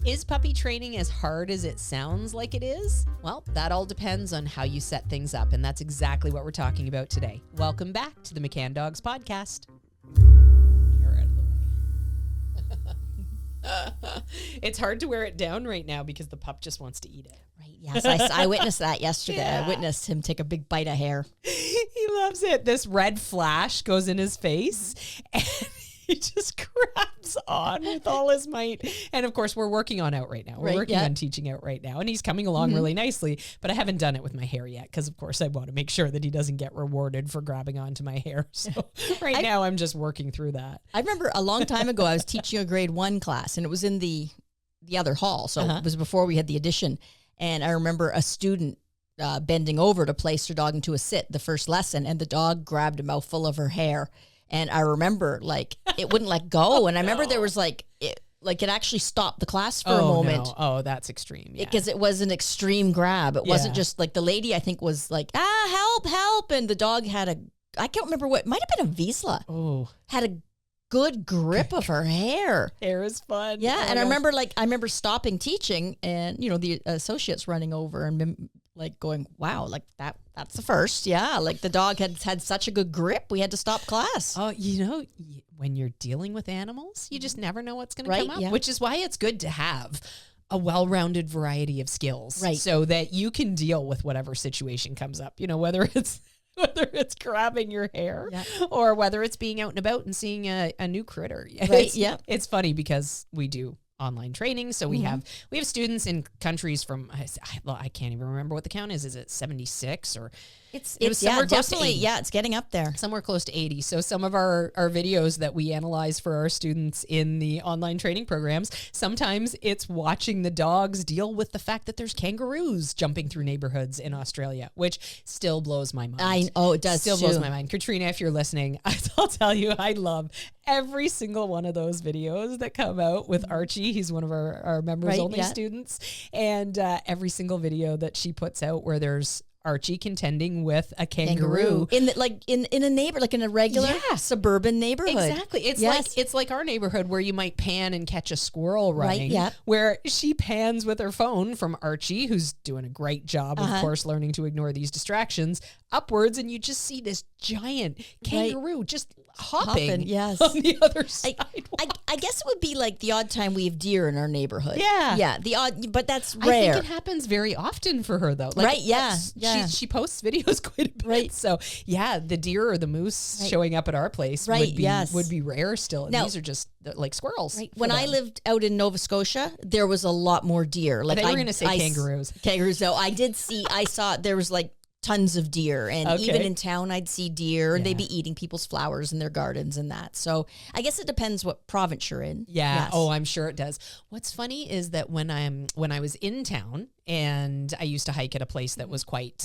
Is puppy training as hard as it sounds like it is? Well, that all depends on how you set things up, and that's exactly what we're talking about today. Welcome back to the McCann Dogs podcast. You're out of the way. It's hard to wear it down right now because the pup just wants to eat it. Right, yes, I witnessed that yesterday. Yeah. I witnessed him take a big bite of hair. He loves it. This red flash goes in his face, and he just grabs on with all his might. And of course, we're working on out right now. We're working on teaching out right now. And he's coming along really nicely, but I haven't done it with my hair yet because, of course, I want to make sure that he doesn't get rewarded for grabbing onto my hair. So now I'm just working through that. I remember a long time ago, I was teaching a grade 1 class, and it was in the other hall. So it was before we had the addition. And I remember a student bending over to place her dog into a sit the first lesson, and the dog grabbed a mouthful of her hair. And I remember, like, it wouldn't let go. And I remember there was, it actually stopped the class for a moment. No. Oh, that's extreme. Because it was an extreme grab. It wasn't just, like, the lady, I think, was like, help. And the dog had I can't remember what, might have been a Vizsla. Oh. Had a good grip of her hair. Hair is fun. Yeah, and I remember stopping teaching, and, the associates running over and, going, wow, that's the first. Yeah, the dog had such a good grip, we had to stop class. Oh, when you're dealing with animals, you just never know what's going to come up, yeah. which is why it's good to have a well-rounded variety of skills, right? So that you can deal with whatever situation comes up, whether it's grabbing your hair or whether it's being out and about and seeing a new critter. Right, It's funny because we do online training. So we have students in countries from, I can't even remember what the count is. Is it 76 or it's somewhere close to 80. Yeah, it's getting up there. Somewhere close to 80. So some of our videos that we analyze for our students in the online training programs, sometimes it's watching the dogs deal with the fact that there's kangaroos jumping through neighborhoods in Australia, which still blows my mind. It does still blows my mind. Katrina, if you're listening, I'll tell you, I love every single one of those videos that come out with Archie. He's one of our members only students. And every single video that she puts out where there's Archie contending with a kangaroo in a neighbor, in a regular suburban neighborhood. Exactly. It's like our neighborhood where you might pan and catch a squirrel running. Right, where she pans with her phone from Archie, who's doing a great job, of course, learning to ignore these distractions, upwards, and you just see this giant kangaroo just hopping on the other side. I guess it would be like the odd time we have deer in our neighborhood. Yeah. The odd, but that's rare. I think it happens very often for her, though. She posts videos quite a bit. Right. So, the deer or the moose showing up at our place would be rare still. And these are just like squirrels. Right. When I lived out in Nova Scotia, there was a lot more deer. I thought you were going to say kangaroos. Kangaroos. No, I saw there was tons of deer, and even in town I'd see deer, and they'd be eating people's flowers in their gardens and that. So I guess it depends what province you're in. Yeah. Yes. Oh, I'm sure it does. What's funny is that when I was in town, and I used to hike at a place that was quite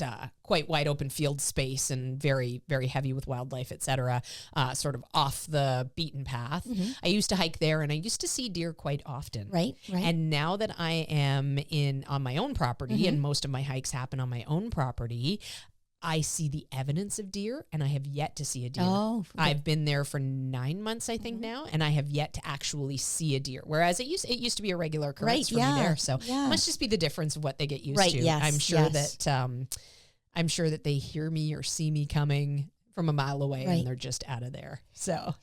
wide open field space and very, very heavy with wildlife, et cetera, sort of off the beaten path. I used to hike there, and I used to see deer quite often. Right. And now that I am on my own property, and most of my hikes happen on my own property, I see the evidence of deer, and I have yet to see a deer. Oh, I've been there for 9 months, I think now, and I have yet to actually see a deer. Whereas it used to be a regular occurrence for me there. So it must just be the difference of what they get used to. Yes, I'm sure that they hear me or see me coming from a mile away, and they're just out of there. So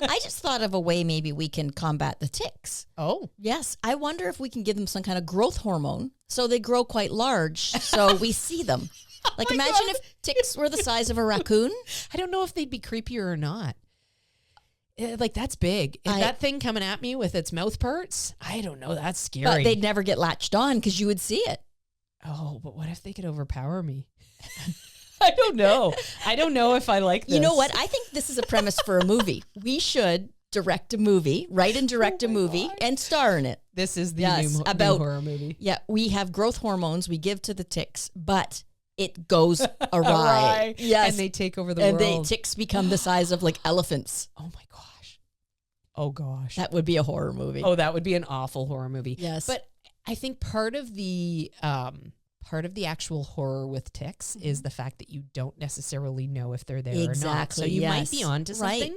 I just thought of a way maybe we can combat the ticks. Oh, yes. I wonder if we can give them some kind of growth hormone so they grow quite large, so we see them. Imagine if ticks were the size of a raccoon. I don't know if they'd be creepier or not. That's big. If that thing coming at me with its mouth parts, I don't know. That's scary. But they'd never get latched on because you would see it. Oh, but what if they could overpower me? I don't know. I don't know if I like this. You know what? I think this is a premise for a movie. We should direct a movie, write and direct a movie, and star in it. This is the new horror movie. Yeah, we have growth hormones we give to the ticks, but it goes awry. Yes. And they take over the world. And ticks become the size of elephants. Oh my gosh. Oh gosh. That would be a horror movie. Oh, that would be an awful horror movie. Yes. But I think part of the actual horror with ticks is the fact that you don't necessarily know if they're there or not. So you might be onto something,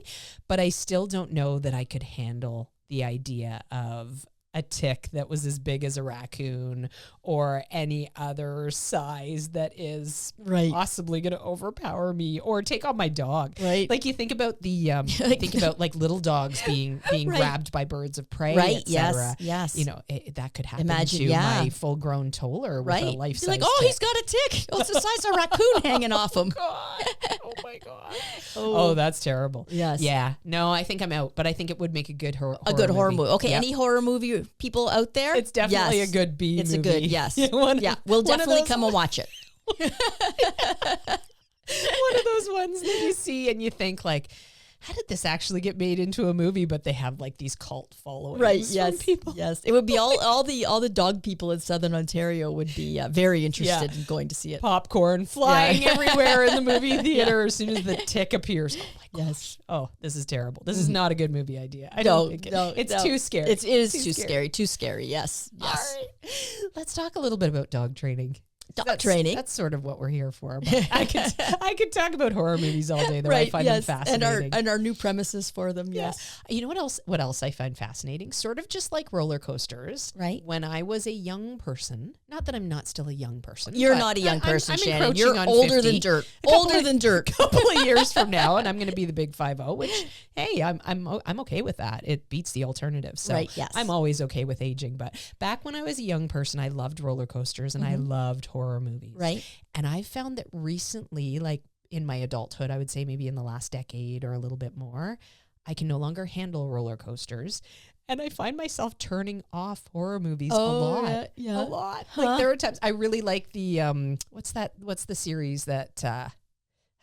but I still don't know that I could handle the idea of a tick that was as big as a raccoon or any other size that is possibly going to overpower me or take on my dog. Right. Like you think about like little dogs being grabbed by birds of prey, right. etc. Yes. You know, that could happen to my full-grown toller with a life-size like, oh, tick. he's got a tick. Oh, it's the size of a raccoon hanging off him. Oh my God. Oh, that's terrible. Yes. Yeah. No, I think I'm out, but I think it would make a good horror movie. Okay. Yep. Any horror movie people out there? It's definitely a good B movie. It's a good, yes. We'll definitely come and watch it. One of those ones that you see and you think like, how did this actually get made into a movie? But they have like these cult followings. Right. Yes. From people. Yes. It would be all the dog people in Southern Ontario would be very interested in going to see it. Popcorn flying everywhere in the movie theater as soon as the tick appears. Oh my gosh. Yes. Oh, this is terrible. This is not a good movie idea. I don't think it's too scary. It is too scary. Too scary. Yes. All right. Let's talk a little bit about dog training. Training. That's sort of what we're here for. But I could talk about horror movies all day, though. I find them fascinating. And our new premises for them. Yes. You know what else? What else I find fascinating? Sort of just like roller coasters. Right. When I was a young person, not that I'm not still a young person. You're not a young person, I'm Shannon. You're older 50, than dirt. Older than dirt. A couple of years from now, and I'm going to be the big 5-0. Which, hey, I'm okay with that. It beats the alternative. So I'm always okay with aging. But back when I was a young person, I loved roller coasters and I loved horror movies. Right. And I've found that recently, like in my adulthood, I would say maybe in the last decade or a little bit more, I can no longer handle roller coasters. And I find myself turning off horror movies a lot. Yeah. A lot. Like there are times I really like the, what's the series that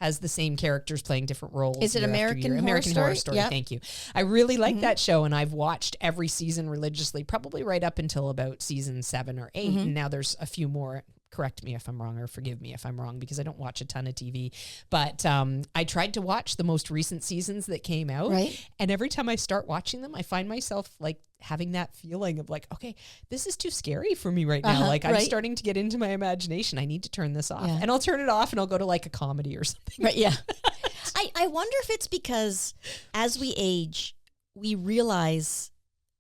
has the same characters playing different roles? Is it American Horror Story? Yep. Thank you. I really like that show, and I've watched every season religiously, probably right up until about season 7 or 8. And now there's a few more. Correct me if I'm wrong or forgive me if I'm wrong because I don't watch a ton of TV. But I tried to watch the most recent seasons that came out. Right. And every time I start watching them, I find myself like having that feeling of like, okay, this is too scary for me right now. Like I'm starting to get into my imagination. I need to turn this off. And I'll turn it off and I'll go to like a comedy or something. Right. Yeah. I wonder if it's because as we age, we realize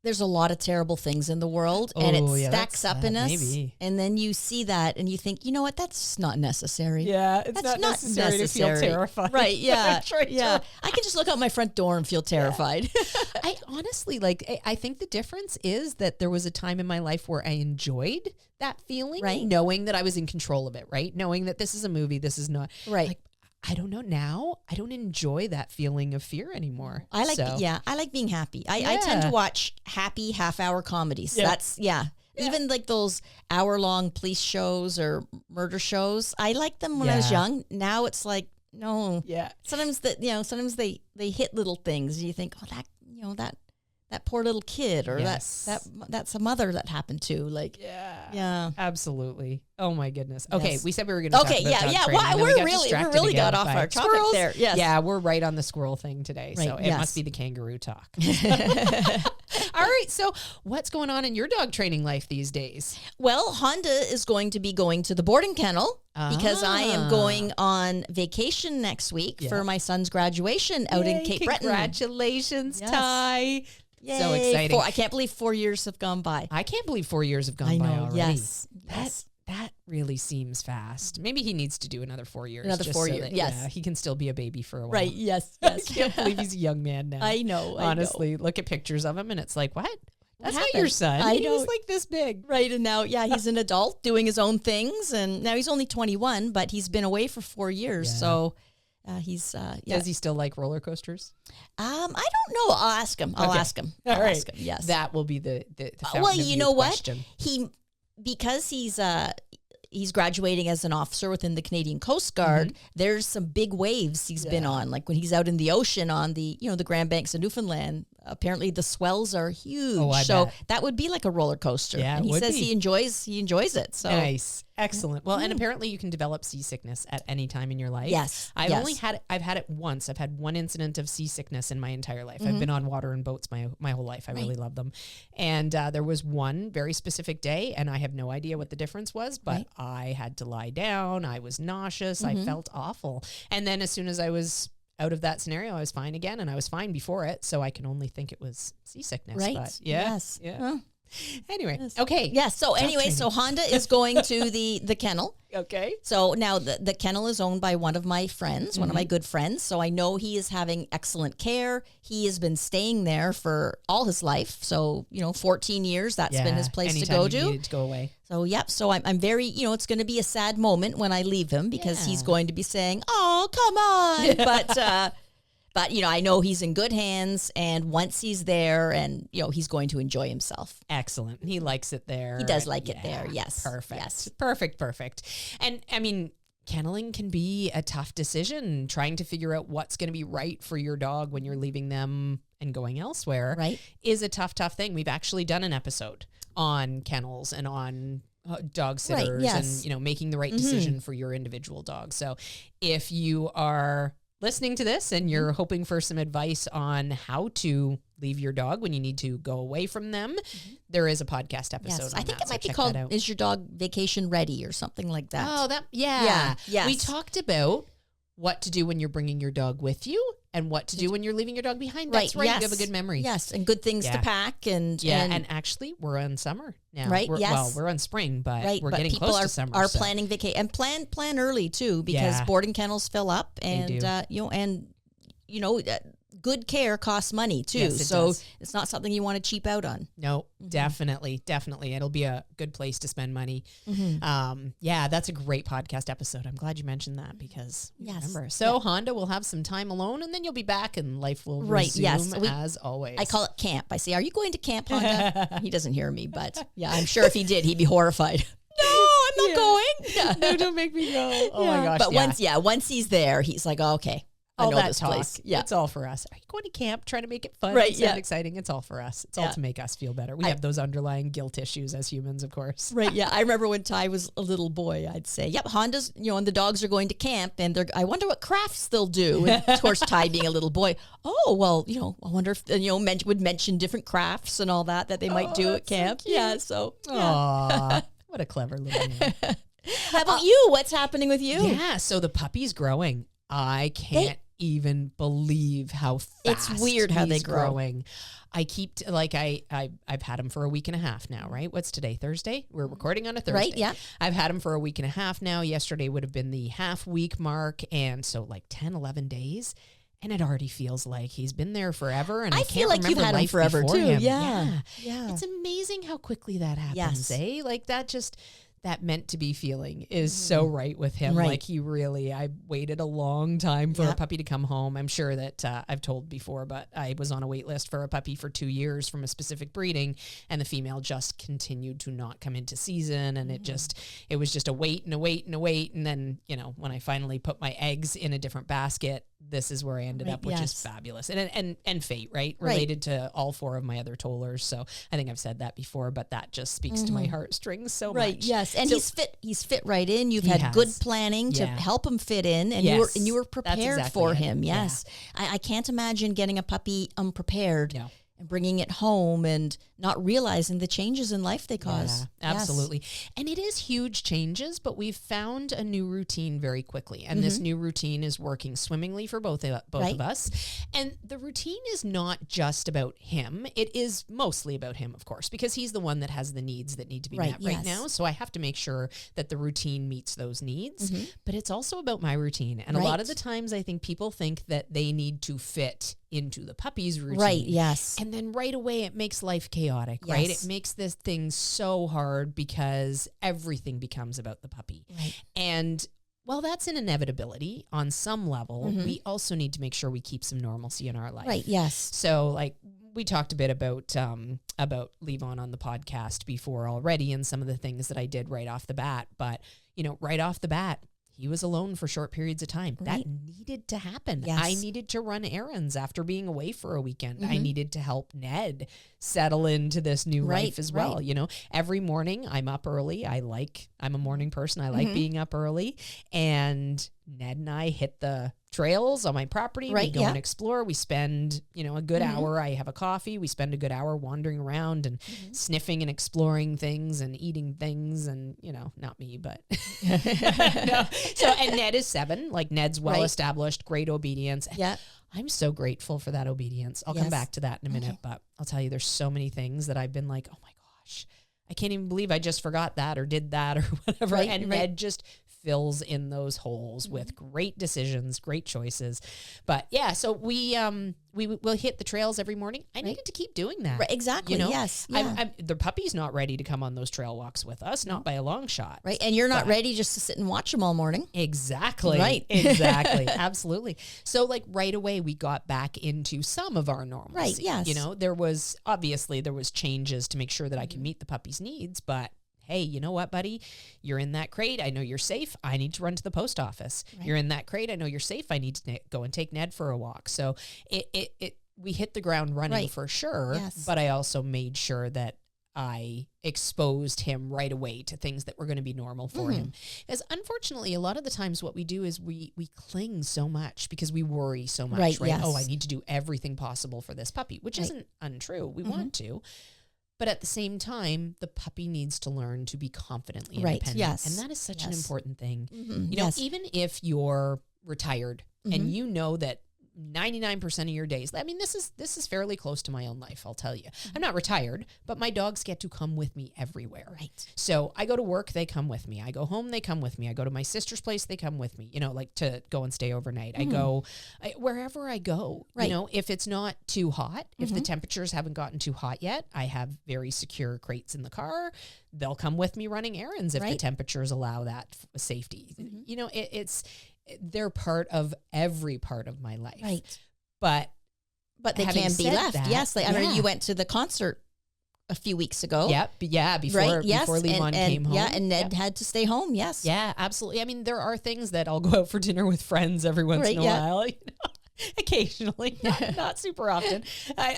there's a lot of terrible things in the world and it stacks up in us. Maybe. And then you see that and you think, you know what, that's not necessary. Yeah, it's not necessary to feel terrified. Right, yeah. I can just look out my front door and feel terrified. I honestly, I think the difference is that there was a time in my life where I enjoyed that feeling, knowing that I was in control of it, right? Knowing that this is a movie, this is not. Right. Like, I don't know now. I don't enjoy that feeling of fear anymore. I like being happy. I tend to watch happy half-hour comedies. Yeah. That's even like those hour-long police shows or murder shows. I liked them when I was young. Now it's like no. Yeah. Sometimes they hit little things and you think, oh, that poor little kid or that's a mother that happened to absolutely. Oh my goodness. Okay, we said we were going to talk about dog training, well, we really got off our topic there. Yes. Yeah, we're right on the squirrel thing today, so it must be the kangaroo talk. All right, so what's going on in your dog training life these days? Well, Honda is going to be going to the boarding kennel because I am going on vacation next week for my son's graduation out in Cape Breton. Congratulations, Ty. Yay. So exciting. I can't believe 4 years have gone by. I can't believe 4 years have gone by already. Yes. That really seems fast. Maybe he needs to do another 4 years. Another 4 years, yeah, he can still be a baby for a while. Right, yes. I can't believe he's a young man now. I know. Honestly, look at pictures of him and it's like, what? That's not your son. I know. He was like this big. Right, and now, he's an adult doing his own things. And now he's only 21, but he's been away for 4 years, so... he's Does he still like roller coasters? I don't know. I'll ask him. All right. Yes. That will be the well, you know what? Question. Because he's graduating as an officer within the Canadian Coast Guard. There's some big waves he's been on, like when he's out in the ocean on the the Grand Banks of Newfoundland. Apparently the swells are huge. Bet. That would be like a roller coaster. Yeah, and he says he enjoys it. So nice. Excellent. Well, and apparently you can develop seasickness at any time in your life. Yes. I've had it once. I've had one incident of seasickness in my entire life. I've been on water and boats my whole life. I really love them. And there was one very specific day, and I have no idea what the difference was, but I had to lie down. I was nauseous. I felt awful. And then as soon as I was out of that scenario, I was fine again, and I was fine before it, so I can only think it was seasickness. Right. But Yes. Yeah. Huh. Anyway, Yes. okay. Yeah. So anyway, so Honda is going to the kennel. Okay. So now the kennel is owned by one of my friends, one of my good friends. So I know he is having excellent care. He has been staying there for all his life. So, 14 years, that's been his place to go to. Anytime you needed to go away. So, yep. So I'm very, it's going to be a sad moment when I leave him because he's going to be saying, oh, come on. But, I know he's in good hands, and once he's there and, he's going to enjoy himself. Excellent. He likes it there. He does like it there. Yes. Perfect. Yes. Perfect. And I mean, kenneling can be a tough decision, trying to figure out what's going to be right for your dog when you're leaving them and going elsewhere. Right. Is a tough thing. We've actually done an episode on kennels and on dog sitters right, yes. and, making the right decision for your individual dog. So if you are listening to this and you're hoping for some advice on how to leave your dog when you need to go away from them, there is a podcast episode. Yes. On I think that, it might so be check called that out. Is Your Dog Vacation Ready or something like that. Oh, yeah. Yeah. Yes. We talked about what to do when you're bringing your dog with you and what to do when you're leaving your dog behind. That's right. Yes. You have a good memory. Yes. And good things to pack. And actually, we're on summer now. Right. Well, we're on spring, but we're getting people close to summer. Are planning vacation and plan early too, because boarding kennels fill up and, good care costs money too. Yes, it so does. it's not something you want to cheap out on. No, definitely. It'll be a good place to spend money. That's a great podcast episode. I'm glad you mentioned that because remember. So Honda will have some time alone and then you'll be back and life will resume as always. I call it camp. I say, are you going to camp, Honda? He doesn't hear me, but I'm sure if he did, he'd be horrified. No, I'm not going. No, don't make me go. Oh my gosh. But once he's there, he's like, oh, okay. All that talk. Place. Yeah. It's all for us. Are you going to camp trying to make it fun and exciting? It's all for us. It's all to make us feel better. We have those underlying guilt issues as humans, of course. Right, yeah. I remember when Ty was a little boy, I'd say, yep, Honda's, and the dogs are going to camp and I wonder what crafts they'll do. And of course, Ty being a little boy, oh, well, I wonder if, would mention different crafts and all that they might do at camp. So cute. Aww, what a clever little man. How about you? What's happening with you? Yeah, so the puppy's growing. I can't even believe how fast it's weird how they grow. Growing. I keep I've had him for a week and a half now, right? What's today? Thursday? We're recording on a Thursday. Right, yeah. I've had him for a week and a half now. Yesterday would have been the half week mark, and so 10, 11 days. And it already feels like he's been there forever. And I feel can't like you've had him forever too. Him. Yeah. It's amazing how quickly that happens, eh? That meant to be feeling is so right with him. Right. I waited a long time for a puppy to come home. I'm sure that I've told before, but I was on a wait list for a puppy for 2 years from a specific breeding, and the female just continued to not come into season. And it was just a wait and a wait and a wait. And then, when I finally put my eggs in a different basket, this is where I ended up, which is fabulous. And fate, right? Related to all 4 of my other tollers. So I think I've said that before, but that just speaks to my heartstrings so much. Yes. And he's fit right in. You've had good planning to help him fit in, and you were prepared for him. Yes. Yeah. I can't imagine getting a puppy unprepared. No. And bringing it home and not realizing the changes in life they cause. Yeah, absolutely. And it is huge changes, but we've found a new routine very quickly. And this new routine is working swimmingly for both of us. And the routine is not just about him. It is mostly about him, of course, because he's the one that has the needs that need to be met right now. So I have to make sure that the routine meets those needs. But it's also about my routine. And a lot of the times I think people think that they need to fit into the puppy's routine. Right, yes. And then right away it makes life chaotic, right? It makes this thing so hard because everything becomes about the puppy. Right. And while that's an inevitability on some level, we also need to make sure we keep some normalcy in our life. Right, yes. So we talked a bit about Levon on the podcast before already and some of the things that I did right off the bat. But, right off the bat, he was alone for short periods of time. Right. That needed to happen. Yes. I needed to run errands after being away for a weekend. I needed to help Ned settle into this new life as well. Every morning I'm up early. I'm a morning person. I like being up early. And Ned and I hit the trails on my property. We go and explore. We spend, a good hour. I have a coffee. We spend a good hour wandering around and sniffing and exploring things and eating things and, not me, but no. So, and Ned is 7, Ned's well-established, great obedience. Yeah. I'm so grateful for that obedience. I'll come back to that in a minute, but I'll tell you, there's so many things that I've been like, oh my gosh, gosh, I can't even believe I just forgot that or did that or whatever. Right, and right. Ned just fills in those holes with great decisions, great choices. But yeah, so we will hit the trails every morning. I needed to keep doing that. Right, exactly. You know? Yes. Yeah. The puppy's not ready to come on those trail walks with us, not by a long shot. Right. And you're not ready just to sit and watch them all morning. Exactly. Right. Exactly. Absolutely. So like right away we got back into some of our normalcy. Right, yes. You know, there was changes to make sure that I can meet the puppy's needs, but hey, you know what, buddy? You're in that crate. I know you're safe. I need to run to the post office. Right. You're in that crate. I know you're safe. I need to go and take Ned for a walk. So we hit the ground running for sure. Yes. But I also made sure that I exposed him right away to things that were going to be normal for him. Because unfortunately, a lot of the times what we do is we cling so much because we worry so much, right? Yes. Oh, I need to do everything possible for this puppy, which isn't untrue. We want to. But at the same time, the puppy needs to learn to be confidently independent. Yes. And that is such an important thing. Mm-hmm. You know, even if you're retired and you know that 99% of your days, I mean, this is fairly close to my own life, I'll tell you. I'm not retired, but my dogs get to come with me everywhere. Right. So I go to work, they come with me. I go home, they come with me. I go to my sister's place, they come with me, you know, like to go and stay overnight. I go wherever I go, you know, if it's not too hot, if the temperatures haven't gotten too hot yet, I have very secure crates in the car. They'll come with me running errands if the temperatures allow that safety. You know, they're part of every part of my life. Right. But they can be left. Yes. I mean, you went to the concert a few weeks ago. Yep. Yeah. Before Levon came home. Yeah. And Ned had to stay home. Yes. Yeah, absolutely. I mean, there are things that I'll go out for dinner with friends every once in a while. You know? Occasionally, not super often.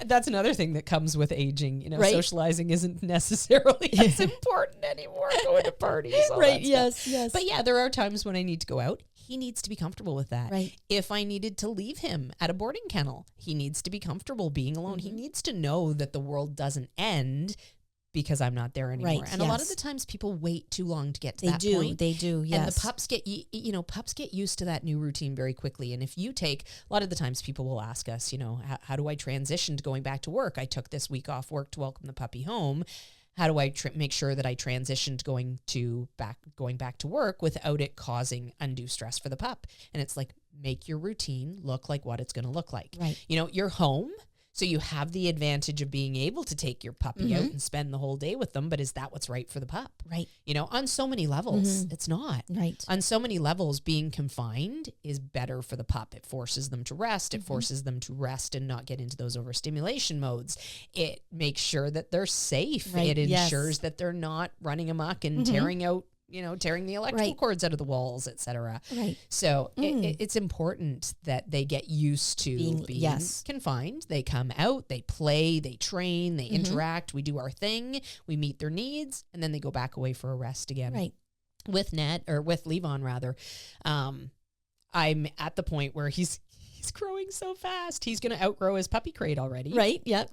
That's another thing that comes with aging. You know, socializing isn't necessarily as important anymore. Going to parties, all that stuff. Yes. But yeah, there are times when I need to go out. He needs to be comfortable with that. Right. If I needed to leave him at a boarding kennel, he needs to be comfortable being alone. He needs to know that the world doesn't end because I'm not there anymore. Right, and a lot of the times people wait too long to get to that point. They do, yes. And the pups get used to that new routine very quickly. And if you take, a lot of the times people will ask us, you know, how do I transition to going back to work? I took this week off work to welcome the puppy home. How do I make sure that I transitioned going back to work without it causing undue stress for the pup? And it's like, make your routine look like what it's going to look like. Right. You know, you're home. So you have the advantage of being able to take your puppy out and spend the whole day with them, but is that what's right for the pup? Right. You know, on so many levels, it's not. Right. On so many levels, being confined is better for the pup. It forces them to rest. It forces them to rest and not get into those overstimulation modes. It makes sure that they're safe. Right. It ensures that they're not running amok and tearing the electrical cords out of the walls, etc. Right. So it's important that they get used to being confined. They come out, they play, they train, they interact. We do our thing, we meet their needs, and then they go back away for a rest again. Right. With Levon rather, I'm at the point where he's growing so fast. He's going to outgrow his puppy crate already. Right. Yep.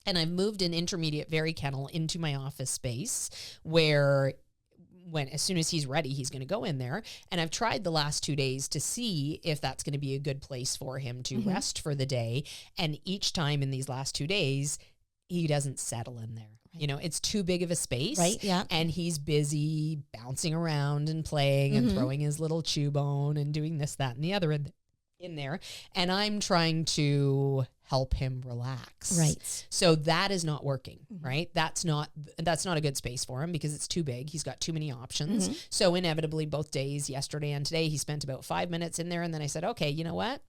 And I've moved an intermediate very kennel into my office space where as soon as he's ready, he's going to go in there. And I've tried the last 2 days to see if that's going to be a good place for him to rest for the day. And each time in these last 2 days, he doesn't settle in there. Right. You know, it's too big of a space. Right. Yeah. And he's busy bouncing around and playing and throwing his little chew bone and doing this, that, and the other in there. And I'm trying to help him relax. Right. So that is not working, right? That's not a good space for him because it's too big. He's got too many options. So inevitably both days, yesterday and today, he spent about 5 minutes in there. And then I said, okay, you know what?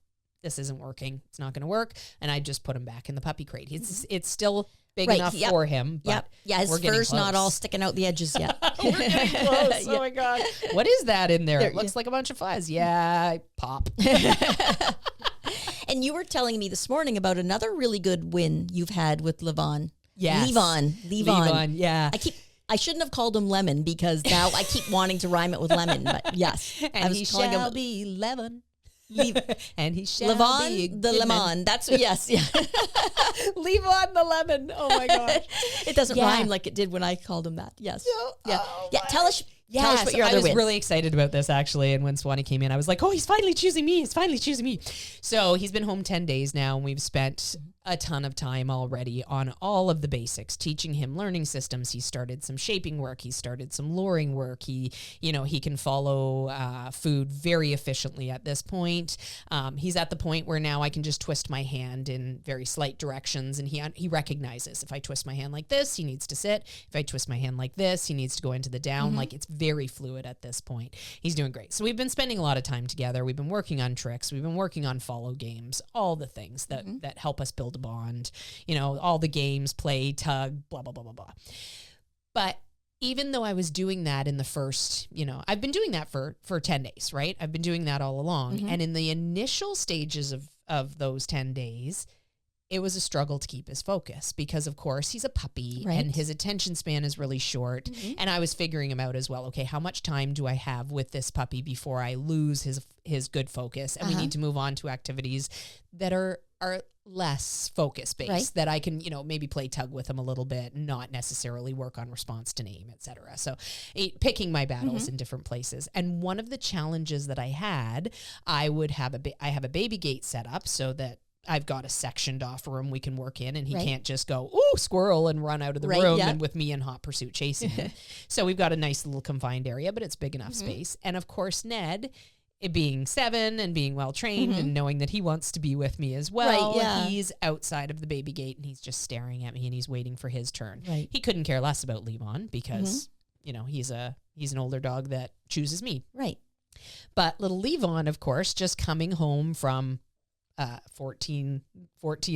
This isn't working. It's not going to work. And I just put him back in the puppy crate. It's still big enough for him. But yeah, his fur's not all sticking out the edges yet. We're getting close. Oh my God. What is that in there? It looks like a bunch of fuzz. Yeah, pop. And you were telling me this morning about another really good win you've had with Levon. Yes. Levon. Yeah. I shouldn't have called him Lemon because now I keep wanting to rhyme it with lemon, but yes. And he shall be Levon. And he shall Levon be the lemon. That's what, yes. Yeah. Levon the lemon. Oh my gosh. It doesn't rhyme like it did when I called him that. Yes. No. Yeah. Oh yeah. Tell us Tell us what your I other was win. really excited about this, actually. And when Swanee came in, I was like, oh, he's finally choosing me. He's finally choosing me. So he's been home 10 days now, and we've spent a ton of time already on all of the basics, teaching him learning systems. He started some shaping work. He started some luring work. He can follow food very efficiently at this point. He's at the point where now I can just twist my hand in very slight directions, and he recognizes if I twist my hand like this, he needs to sit. If I twist my hand like this, he needs to go into the down. Like, it's very fluid at this point. He's doing great. So we've been spending a lot of time together. We've been working on tricks. We've been working on follow games, all the things that help us build a bond, all the games, play, tug, blah, blah, blah, blah, blah. But even though I was doing that in the first, I've been doing that for 10 days, right? I've been doing that all along. And in the initial stages of those 10 days, it was a struggle to keep his focus because, of course, he's a puppy and his attention span is really short. And I was figuring him out as well. Okay, how much time do I have with this puppy before I lose his good focus? And we need to move on to activities that are less focus-based, that I can, maybe play tug with him a little bit, not necessarily work on response to name, etc. So picking my battles in different places. And one of the challenges that I had, I have a baby gate set up so that I've got a sectioned off room we can work in, and he can't just go, ooh, squirrel, and run out of the room and with me in hot pursuit chasing him. So we've got a nice little confined area, but it's big enough space. And of course, Ned, it being 7 and being well trained and knowing that he wants to be with me as well, he's outside of the baby gate and he's just staring at me and he's waiting for his turn. He couldn't care less about Levon because, he's an older dog that chooses me. But little Levon, of course, just coming home from 14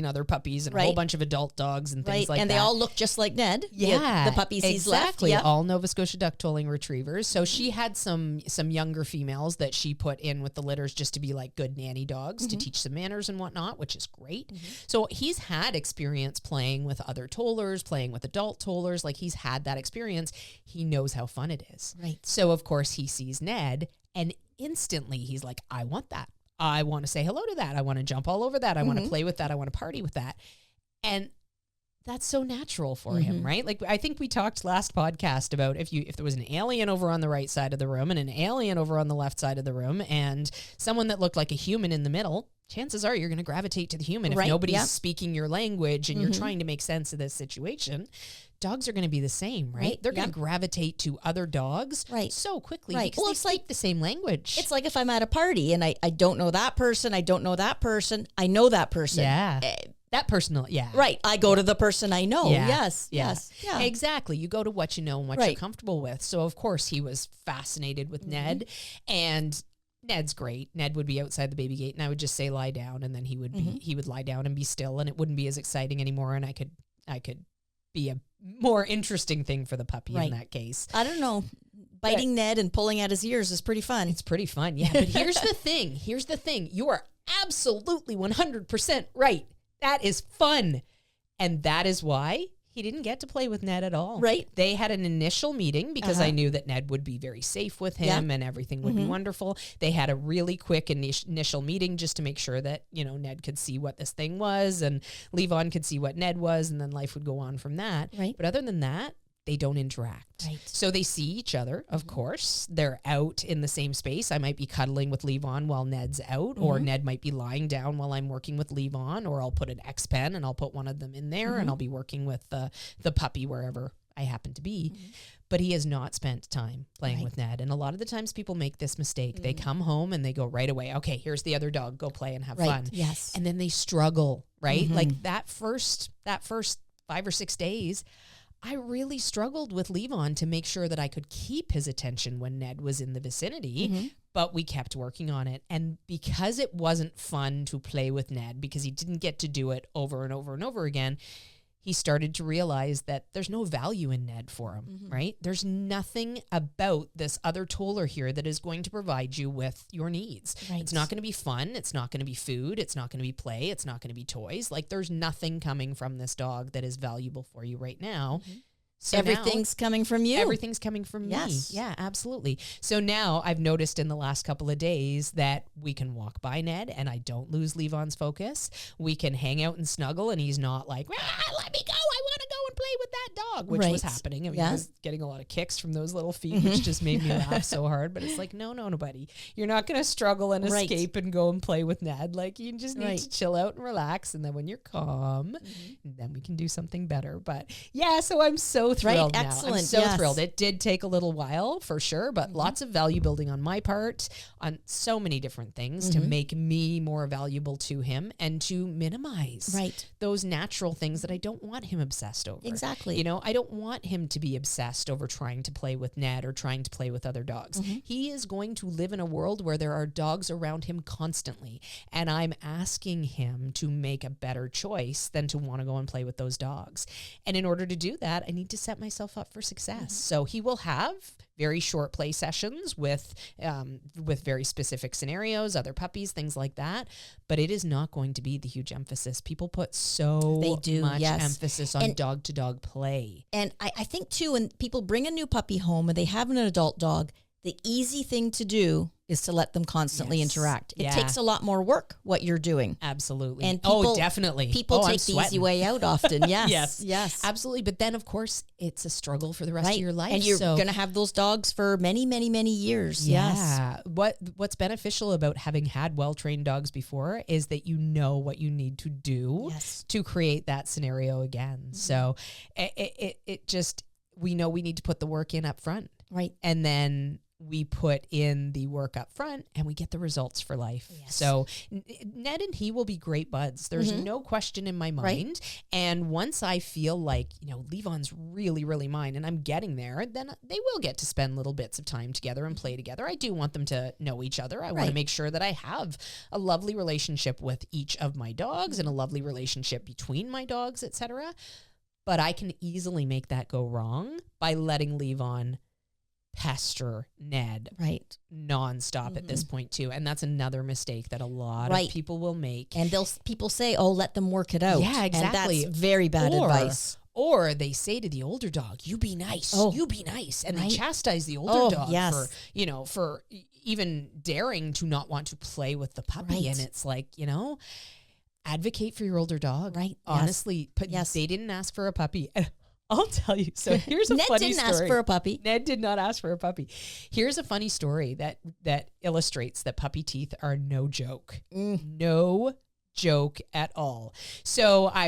other puppies and a whole bunch of adult dogs and things like that. And they all look just like Ned. Yeah. The puppies he's left. Exactly. All Nova Scotia duck-tolling retrievers. So she had some younger females that she put in with the litters just to be like good nanny dogs to teach some manners and whatnot, which is great. So he's had experience playing with other tollers, playing with adult tollers. Like, he's had that experience. He knows how fun it is. So, of course, he sees Ned and instantly he's like, I want that. I want to say hello to that. I want to jump all over that. I want to play with that. I want to party with that. And that's so natural for him, right? Like, I think we talked last podcast about if there was an alien over on the right side of the room and an alien over on the left side of the room and someone that looked like a human in the middle, chances are you're going to gravitate to the human. If nobody's speaking your language and you're trying to make sense of this situation, dogs are going to be the same, right? They're going to gravitate to other dogs so quickly because they speak the same language. It's like if I'm at a party and I don't know that person, I don't know that person, I know that person. That person, I go to the person I know. Yes. Exactly. You go to what you know and what you're comfortable with. So, of course, he was fascinated with Ned, and Ned's great. Ned would be outside the baby gate, and I would just say lie down, and then he would lie down and be still, and it wouldn't be as exciting anymore, and I could be a more interesting thing for the puppy in that case. I don't know. Biting Ned and pulling at his ears is pretty fun. It's pretty fun, yeah. But here's the thing. You are absolutely 100% right. That is fun. And that is why he didn't get to play with Ned at all. They had an initial meeting because I knew that Ned would be very safe with him and everything would be wonderful. They had a really quick initial meeting just to make sure that, Ned could see what this thing was and Levon could see what Ned was, and then life would go on from that. But other than that, they don't interact. So they see each other, of course. They're out in the same space. I might be cuddling with Levon while Ned's out, or Ned might be lying down while I'm working with Levon, or I'll put an X pen and I'll put one of them in there and I'll be working with the puppy wherever I happen to be. But he has not spent time playing with Ned. And a lot of the times people make this mistake. They come home and they go right away, okay, here's the other dog, go play and have fun. And then they struggle, right? Like that first 5 or 6 days, I really struggled with Levon to make sure that I could keep his attention when Ned was in the vicinity, but we kept working on it. And because it wasn't fun to play with Ned, because he didn't get to do it over and over and over again, he started to realize that there's no value in Ned for him, right? There's nothing about this other toller here that is going to provide you with your needs. It's not going to be fun. It's not going to be food. It's not going to be play. It's not going to be toys. Like, there's nothing coming from this dog that is valuable for you right now. So everything's coming from you. Everything's coming from me. Yeah, absolutely. So now I've noticed in the last couple of days that we can walk by Ned and I don't lose Levon's focus. We can hang out and snuggle and he's not like, let me go, I want to go and to play with that dog, which was happening. I mean, I was getting a lot of kicks from those little feet, which just made me laugh so hard. But it's like, no, buddy. You're not going to struggle and escape and go and play with Ned. Like, you just need to chill out and relax. And then when you're calm, then we can do something better. But yeah, so I'm so thrilled now. Excellent. I'm so thrilled. It did take a little while for sure, but lots of value building on my part on so many different things to make me more valuable to him and to minimize those natural things that I don't want him obsessed over. Exactly. You know, I don't want him to be obsessed over trying to play with Ned or trying to play with other dogs. He is going to live in a world where there are dogs around him constantly, and I'm asking him to make a better choice than to want to go and play with those dogs. And in order to do that, I need to set myself up for success. So he will have very short play sessions with very specific scenarios, other puppies, things like that. But it is not going to be the huge emphasis. People put so much emphasis on dog-to-dog play. And I think, too, when people bring a new puppy home and they have an adult dog, the easy thing to do is to let them constantly interact. It takes a lot more work, what you're doing. Absolutely. And people, definitely. People take the easy way out often. Yes. Absolutely. But then, of course, it's a struggle for the rest of your life. And you're going to have those dogs for many, many, many years. Yeah. What's beneficial about having had well-trained dogs before is that you know what you need to do to create that scenario again. So it just, we know we need to put the work in up front. Right. And then we put in the work up front and we get the results for life. Yes. So Ned and he will be great buds. There's no question in my mind. And once I feel like, you know, Levon's really, really mine and I'm getting there, then they will get to spend little bits of time together and play together. I do want them to know each other. I want to make sure that I have a lovely relationship with each of my dogs and a lovely relationship between my dogs, etc. But I can easily make that go wrong by letting Levon pester Ned nonstop at this point too. And that's another mistake that a lot of people will make. And people say, oh, let them work it out. Yeah, exactly. And that's very bad advice. Or they say to the older dog, you be nice, you be nice. And they chastise the older dog for even daring to not want to play with the puppy. And it's like, you know, advocate for your older dog. Right. Honestly, they didn't ask for a puppy. I'll tell you. So here's a funny story. Ned didn't ask for a puppy. Ned did not ask for a puppy. Here's a funny story that illustrates that puppy teeth are no joke. No joke at all. So I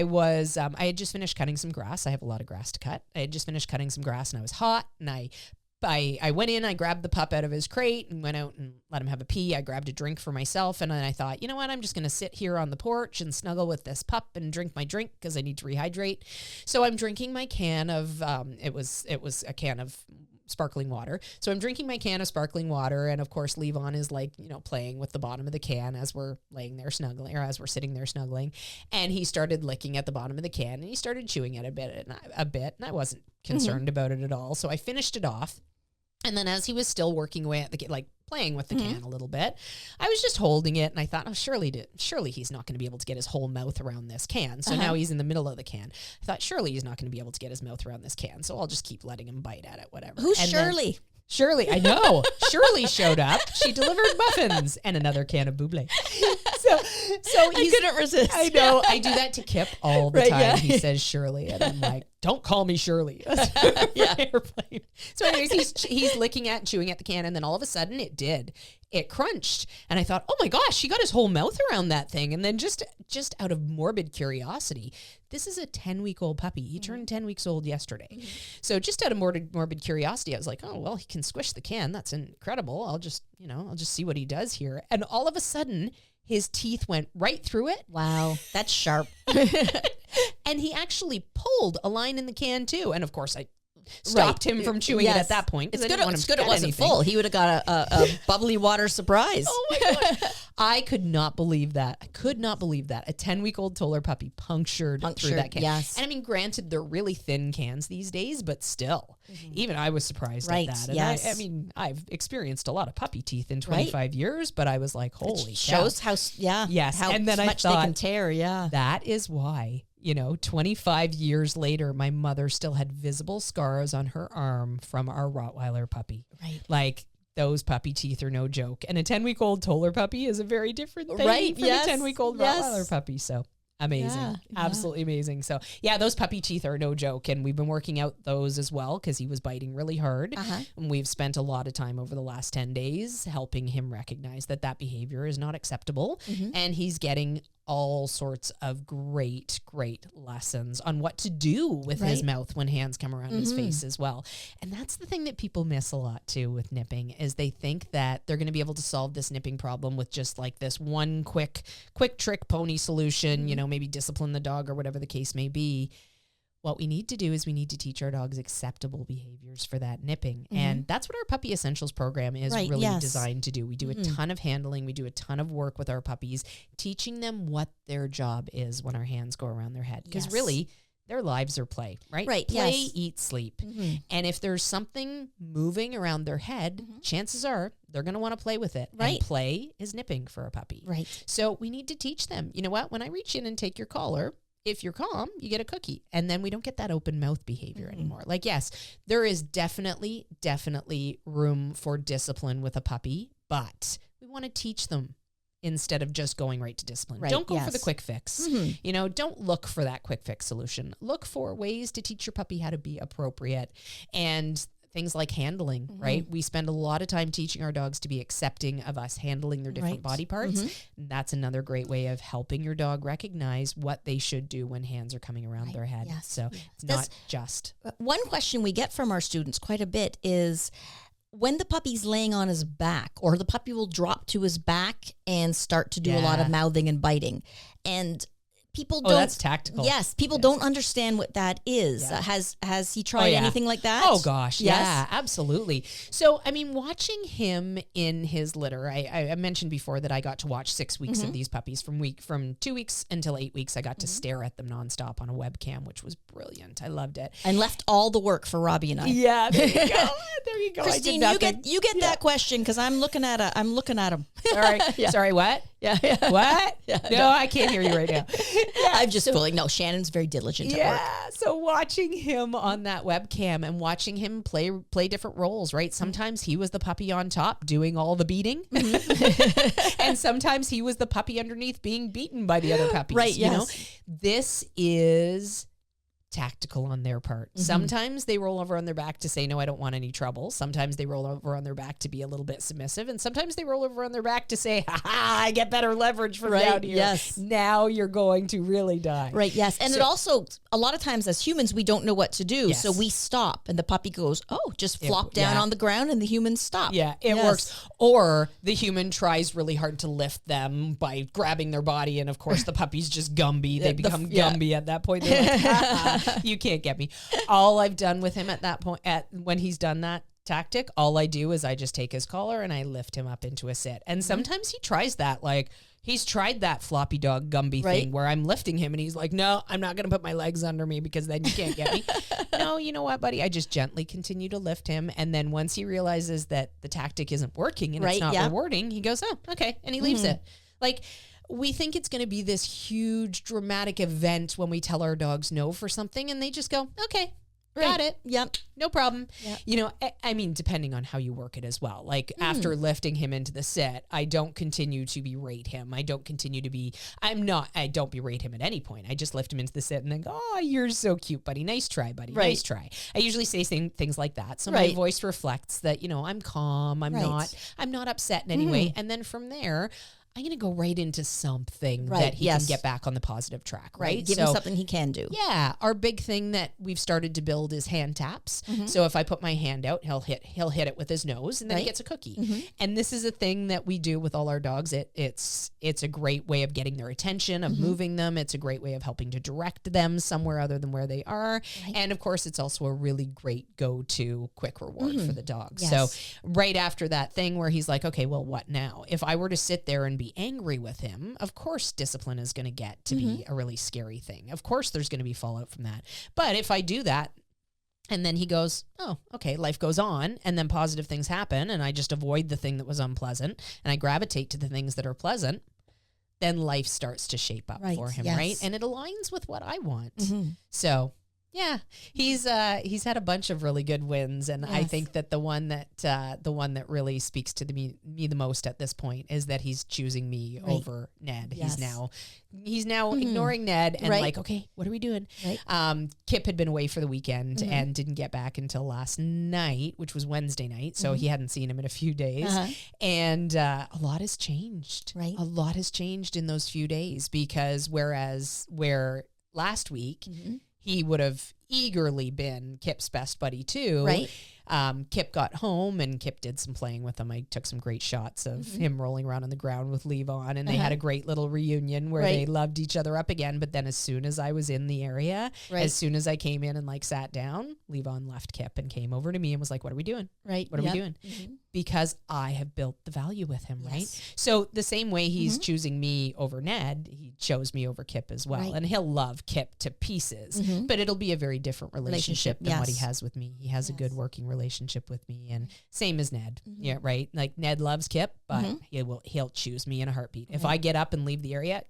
had just finished cutting some grass. I have a lot of grass to cut. I had just finished cutting some grass and I was hot and I went in, I grabbed the pup out of his crate and went out and let him have a pee. I grabbed a drink for myself. And then I thought, you know what? I'm just going to sit here on the porch and snuggle with this pup and drink my drink because I need to rehydrate. So I'm drinking my can of, it was a can of sparkling water. So I'm drinking my can of sparkling water. And of course, Levon is like, you know, playing with the bottom of the can as we're laying there snuggling or as we're sitting there snuggling. And he started licking at the bottom of the can and he started chewing it a bit. And I wasn't concerned about it at all. So I finished it off. And then as he was still working away at the like playing with the can a little bit, I was just holding it and I thought, oh, surely he's not going to be able to get his whole mouth around this can. So now he's in the middle of the can. I thought, surely he's not going to be able to get his mouth around this can. So I'll just keep letting him bite at it, whatever. Who's Shirley? Shirley, I know. Shirley showed up. She delivered muffins and another can of bublé. So I couldn't resist. I know. I do that to Kip all the time. Yeah. He says Shirley, and I'm like, don't call me Shirley. Airplane. So anyways, he's licking at and chewing at the can, and then all of a sudden it crunched. And I thought, oh my gosh, he got his whole mouth around that thing. And then just out of morbid curiosity, this is a 10-week-old puppy. He turned 10 weeks old yesterday. So just out of morbid curiosity, I was like, oh, well, he can squish the can. That's incredible. I'll just see what he does here. And all of a sudden, his teeth went right through it. Wow, that's sharp. And he actually pulled a line in the can too. And of course, I stopped him from chewing it at that point. It's good it wasn't full. He would have got a bubbly water surprise. Oh my God. I could not believe that. A 10-week-old Toller puppy punctured through that can. Yes. And I mean, granted, they're really thin cans these days, but still, even I was surprised at that. And I mean, I've experienced a lot of puppy teeth in 25 years, but I was like, holy cow. Shows how and then much they can tear. Yeah. That is why, 25 years later, my mother still had visible scars on her arm from our Rottweiler puppy. Right. Like, those puppy teeth are no joke. And a 10-week-old Toller puppy is a very different thing from a 10-week-old Rottweiler puppy. So Amazing. Yeah, Absolutely amazing. So yeah, those puppy teeth are no joke. And we've been working out those as well because he was biting really hard. And we've spent a lot of time over the last 10 days helping him recognize that that behavior is not acceptable. And he's getting all sorts of great lessons on what to do with his mouth when hands come around his face as well. And that's the thing that people miss a lot too with nipping, is they think that they're going to be able to solve this nipping problem with just like this one quick trick pony solution, you know, maybe discipline the dog or whatever the case may be. What we need to do is we need to teach our dogs acceptable behaviors for that nipping. And that's what our Puppy Essentials program is really designed to do. We do a ton of handling. We do a ton of work with our puppies, teaching them what their job is when our hands go around their head. Because really, their lives are play, right? Play, eat, sleep. And if there's something moving around their head, chances are they're going to want to play with it. And play is nipping for a puppy. So we need to teach them, you know what, when I reach in and take your collar, if you're calm, you get a cookie. And then we don't get that open mouth behavior anymore. Like, yes, there is definitely room for discipline with a puppy, but we want to teach them instead of just going right to discipline. Don't go for the quick fix. You know, don't look for that quick fix solution. Look for ways to teach your puppy how to be appropriate. And things like handling, right? We spend a lot of time teaching our dogs to be accepting of us handling their different body parts. That's another great way of helping your dog recognize what they should do when hands are coming around their head. So it's not just. One question we get from our students quite a bit is when the puppy's laying on his back, or the puppy will drop to his back and start to do a lot of mouthing and biting. And people don't. That's tactical. Yes, people don't understand what that is. Has he tried anything like that? Oh gosh, yeah, absolutely. So I mean, watching him in his litter, I mentioned before that I got to watch 6 weeks of these puppies from 2 weeks until 8 weeks. I got to stare at them nonstop on a webcam, which was brilliant. I loved it. And left all the work for Robbie and I. Yeah, there you go. There you go. Christine, you get that question because I'm looking at him. All right. Sorry, what? Yeah. What? No, I can't hear you right now. I'm just fooling. No, Shannon's very diligent at work. So watching him on that webcam and watching him play different roles, right? Sometimes he was the puppy on top doing all the beating. And sometimes he was the puppy underneath being beaten by the other puppies. Right, you know? This is tactical on their part. Sometimes they roll over on their back to say, no, I don't want any trouble. Sometimes they roll over on their back to be a little bit submissive. And sometimes they roll over on their back to say, I get better leverage from down here. Yes. Now you're going to really die. Right. Yes. And it also, a lot of times as humans, we don't know what to do. So we stop and the puppy goes, just flop down on the ground and the humans stop. Yeah, it works. Or the human tries really hard to lift them by grabbing their body. And of course the puppy's just Gumby. They become Gumby at that point. They're like, you can't get me. All I've done with him at that point, when he's done that tactic, all I do is I just take his collar and I lift him up into a sit. And sometimes he tries that, like he's tried that floppy dog Gumby thing where I'm lifting him and he's like, no, I'm not going to put my legs under me because then you can't get me. No, you know what, buddy? I just gently continue to lift him. And then once he realizes that the tactic isn't working and it's not rewarding, he goes, oh, okay. And he leaves it. Like, we think it's going to be this huge dramatic event when we tell our dogs no for something and they just go, okay, got it. Yep. No problem. Yep. You know, I mean, depending on how you work it as well. Like after lifting him into the sit, I don't continue to berate him. I don't berate him at any point. I just lift him into the sit and then go, oh, you're so cute, buddy. Nice try, buddy. Nice try. I usually say things like that. So my voice reflects that, you know, I'm calm. I'm not upset in any way. And then from there, I'm going to go right into something that he can get back on the positive track, right? Give him something he can do. Yeah. Our big thing that we've started to build is hand taps. So if I put my hand out, he'll hit it with his nose and then he gets a cookie. And this is a thing that we do with all our dogs. It's a great way of getting their attention, of moving them. It's a great way of helping to direct them somewhere other than where they are. And of course, it's also a really great go-to quick reward for the dog. So right after that thing where he's like, okay, well, what now? If I were to sit there and be angry with him, of course discipline is going to get to be a really scary thing. Of course there's going to be fallout from that. But if I do that and then he goes, oh, okay, life goes on, and then positive things happen and I just avoid the thing that was unpleasant and I gravitate to the things that are pleasant, then life starts to shape up for him, right? And it aligns with what I want. So Yeah, he's had a bunch of really good wins, and I think that the one that really speaks to me the most at this point is that he's choosing me over Ned. Yes. He's now ignoring Ned and like, okay, what are we doing? Right. Kip had been away for the weekend and didn't get back until last night, which was Wednesday night, so he hadn't seen him in a few days, and a lot has changed. Right, a lot has changed in those few days because where last week. He would have eagerly been Kip's best buddy too. Right. Kip got home and Kip did some playing with him. I took some great shots of him rolling around on the ground with Levon, and they had a great little reunion where they loved each other up again. But then as soon as I was in the area, as soon as I came in and like sat down, Levon left Kip and came over to me and was like, what are we doing? Right. What are we doing? Because I have built the value with him, right? So the same way he's choosing me over Ned, he chose me over Kip as well. And he'll love Kip to pieces, but it'll be a very different relationship than what he has with me. He has a good working relationship with me, and same as Ned. Yeah, right? Like Ned loves Kip, but he'll choose me in a heartbeat. If I get up and leave the area,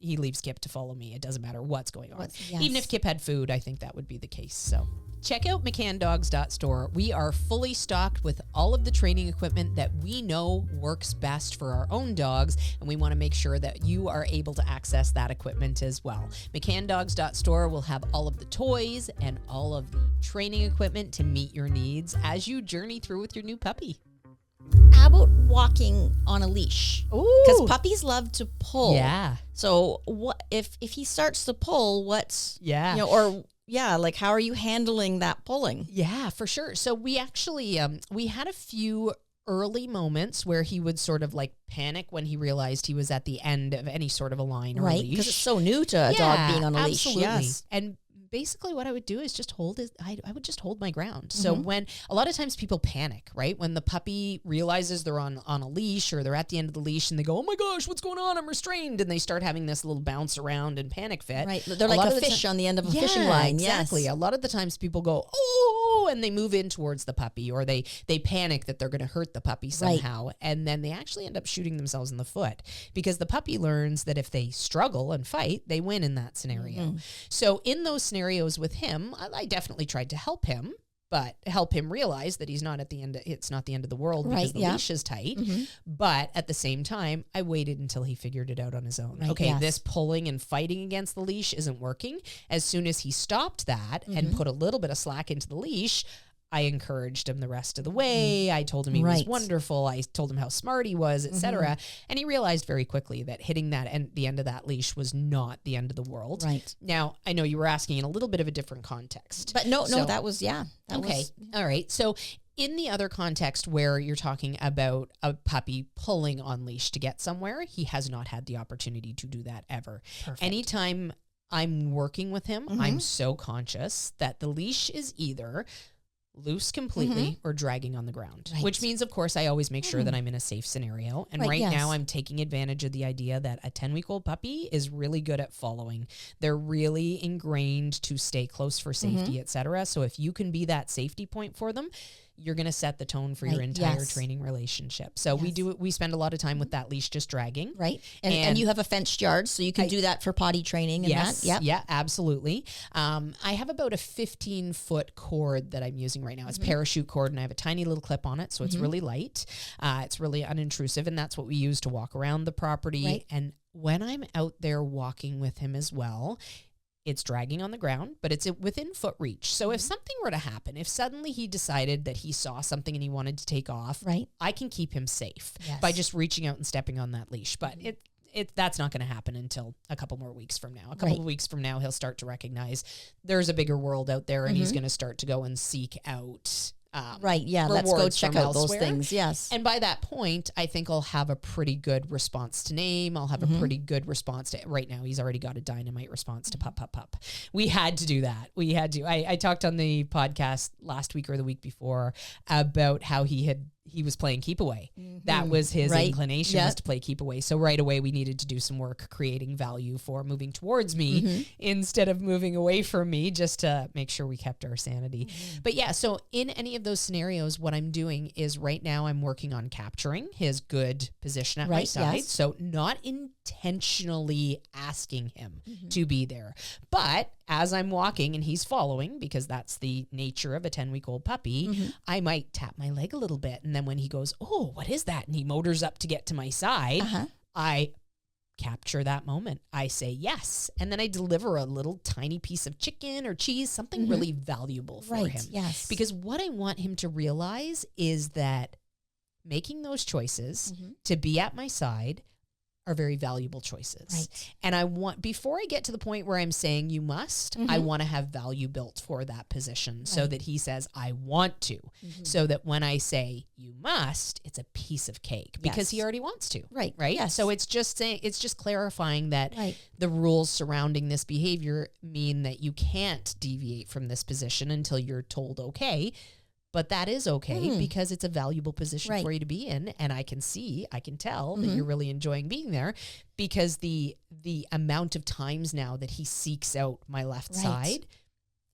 he leaves Kip to follow me. It doesn't matter what's going on. Even if Kip had food, I think that would be the case. So check out mccandogs.store. We are fully stocked with all of the training equipment that we know works best for our own dogs, and we want to make sure that you are able to access that equipment as well. mccandogs.store will have all of the toys and all of the training equipment to meet your needs as you journey through with your new puppy. How about walking on a leash? Because puppies love to pull. Yeah. So what if he starts to pull? What's like how are you handling that pulling? Yeah, for sure. So we actually we had a few early moments where he would sort of like panic when he realized he was at the end of any sort of a line or a leash. Because it's so new to a dog being on a leash. Yes. And basically what I would do is just I would just hold my ground. So when a lot of times people panic, right? When the puppy realizes they're on a leash or they're at the end of the leash and they go, oh my gosh, what's going on? I'm restrained. And they start having this little bounce around and panic fit. Right. They're like a fish on the end of a fishing line. Exactly. Yes. A lot of the times people go, oh, and they move in towards the puppy, or they panic that they're going to hurt the puppy somehow. Right. And then they actually end up shooting themselves in the foot because the puppy learns that if they struggle and fight, they win in that scenario. So in those scenarios with him, I definitely tried to help him, but help him realize that he's not at the end. It's not the end of the world because the leash is tight. But at the same time, I waited until he figured it out on his own. This pulling and fighting against the leash isn't working. As soon as he stopped that and put a little bit of slack into the leash, I encouraged him the rest of the way. I told him he was wonderful. I told him how smart he was, etc. And he realized very quickly that hitting that the end of that leash was not the end of the world. Right. Now, I know you were asking in a little bit of a different context. But no, that was, All right. So in the other context where you're talking about a puppy pulling on leash to get somewhere, he has not had the opportunity to do that ever. Perfect. Anytime I'm working with him, I'm so conscious that the leash is either loose completely or dragging on the ground, which means, of course, I always make sure that I'm in a safe scenario. And right now I'm taking advantage of the idea that a 10-week-old puppy is really good at following. They're really ingrained to stay close for safety, etc. So if you can be that safety point for them, you're going to set the tone for your entire training relationship. So we spend a lot of time with that leash just dragging. Right. And you have a fenced yard, so you can do that for potty training and that. Yep. Yeah, absolutely. I have about a 15-foot cord that I'm using right now. It's parachute cord, and I have a tiny little clip on it, so it's really light. It's really unintrusive, and that's what we use to walk around the property. Right. And when I'm out there walking with him as well, it's dragging on the ground, but it's within foot reach. So if something were to happen, if suddenly he decided that he saw something and he wanted to take off, I can keep him safe by just reaching out and stepping on that leash. But that's not going to happen until a couple more weeks from now. A couple of weeks from now, he'll start to recognize there's a bigger world out there, and he's going to start to go and seek out let's go check out those things. Yes. And by that point, I think I'll have a pretty good response to name. I'll have a pretty good response to, right now he's already got a dynamite response to pup, pup, pup. We had to do that. I talked on the podcast last week or the week before about how he he was playing keep away. That was his inclination, was to play keep away. So right away we needed to do some work creating value for moving towards me instead of moving away from me, just to make sure we kept our sanity. But yeah, so in any of those scenarios, what I'm doing is right now I'm working on capturing his good position at my side. So not intentionally asking him to be there. But as I'm walking and he's following, because that's the nature of a 10-week-old puppy, I might tap my leg a little bit. And then when he goes, oh, what is that? And he motors up to get to my side, I capture that moment. I say yes. And then I deliver a little tiny piece of chicken or cheese, something really valuable for him. Yes. Because what I want him to realize is that making those choices to be at my side are very valuable choices. Right. And I want, before I get to the point where I'm saying you must, I want to have value built for that position so that he says, I want to. So that when I say you must, it's a piece of cake because he already wants to. Right. Right. Yes. So it's just saying, it's just clarifying that the rules surrounding this behavior mean that you can't deviate from this position until you're told okay. But that is okay because it's a valuable position for you to be in. And I can tell that you're really enjoying being there because the amount of times now that he seeks out my left side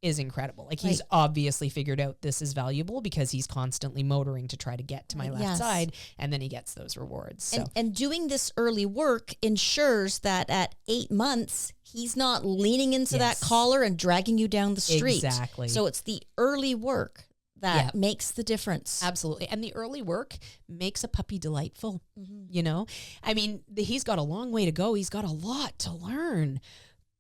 is incredible. Like he's obviously figured out this is valuable because he's constantly motoring to try to get to my left side, and then he gets those rewards. So. And doing this early work ensures that at 8 months, he's not leaning into that collar and dragging you down the street. Exactly. So it's the early work that makes the difference. Absolutely. And the early work makes a puppy delightful, you know? I mean, he's got a long way to go. He's got a lot to learn.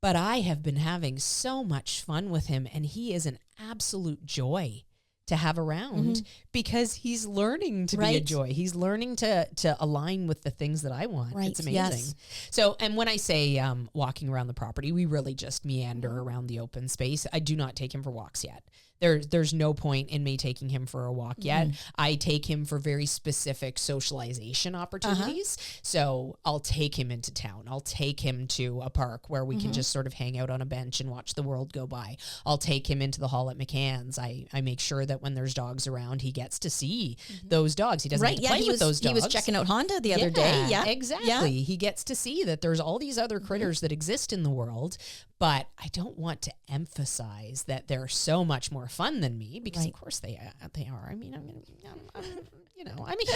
But I have been having so much fun with him, and he is an absolute joy to have around because he's learning to be a joy. He's learning to align with the things that I want. It's amazing. Yes. So, and when I say walking around the property, we really just meander around the open space. I do not take him for walks yet. There's no point in me taking him for a walk yet. I take him for very specific socialization opportunities. So I'll take him into town. I'll take him to a park where we can just sort of hang out on a bench and watch the world go by. I'll take him into the hall at McCann's. I make sure that when there's dogs around, he gets to see those dogs. He doesn't get to play with those dogs. He was checking out Honda the other day. Yeah, exactly. Yeah. He gets to see that there's all these other critters that exist in the world. But I don't want to emphasize that they're so much more fun than me because, of course, they are. I mean, I'm a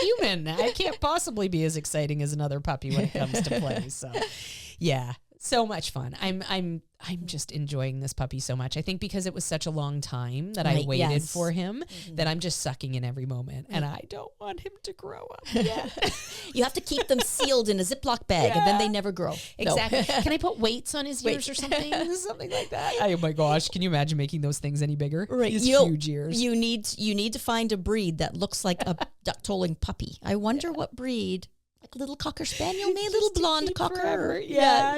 human. I can't possibly be as exciting as another puppy when it comes to play. So, yeah, so much fun. I'm just enjoying this puppy so much. I think because it was such a long time that I waited for him that I'm just sucking in every moment, and I don't want him to grow up yet. You have to keep them sealed in a Ziploc bag, and then they never grow. Exactly. No. Can I put weights on his ears or something? Something like that. Oh my gosh! Can you imagine making those things any bigger? Right. His huge ears. You need to find a breed that looks like a duck-tolling puppy. I wonder what breed. Like a little cocker spaniel, maybe a little blonde cocker.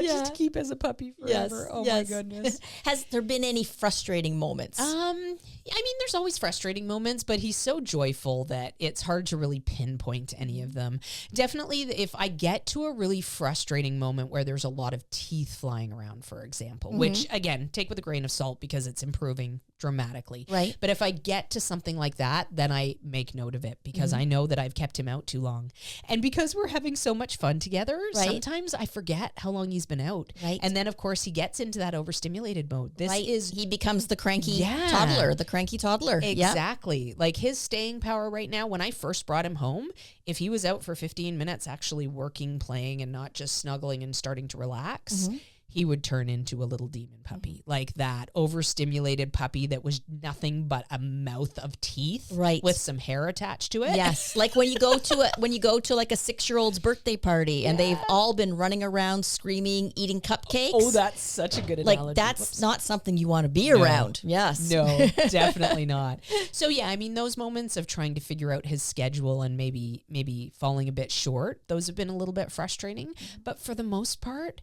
Just to keep as a puppy forever. My goodness. Has there been any frustrating moments? I mean, there's always frustrating moments, but he's so joyful that it's hard to really pinpoint any of them. Definitely, if I get to a really frustrating moment where there's a lot of teeth flying around, for example, which, again, take with a grain of salt because it's improving dramatically. Right. But if I get to something like that, then I make note of it because I know that I've kept him out too long. And because we're having so much fun together, sometimes I forget how long he's been out. Right. And then, of course, he gets into that overstimulated mode. He becomes the cranky toddler, the cranky toddler. Exactly. Yep. Like his staying power right now, when I first brought him home, if he was out for 15 minutes actually working, playing, and not just snuggling and starting to relax, he would turn into a little demon puppy, like that overstimulated puppy that was nothing but a mouth of teeth, with some hair attached to it. Yes, like when you go to like a 6-year-old's birthday party and they've all been running around screaming, eating cupcakes. Oh, that's such a good analogy. Like that's not something you want to be around. Yes, no, definitely not. So yeah, I mean, those moments of trying to figure out his schedule and maybe falling a bit short, those have been a little bit frustrating. But for the most part,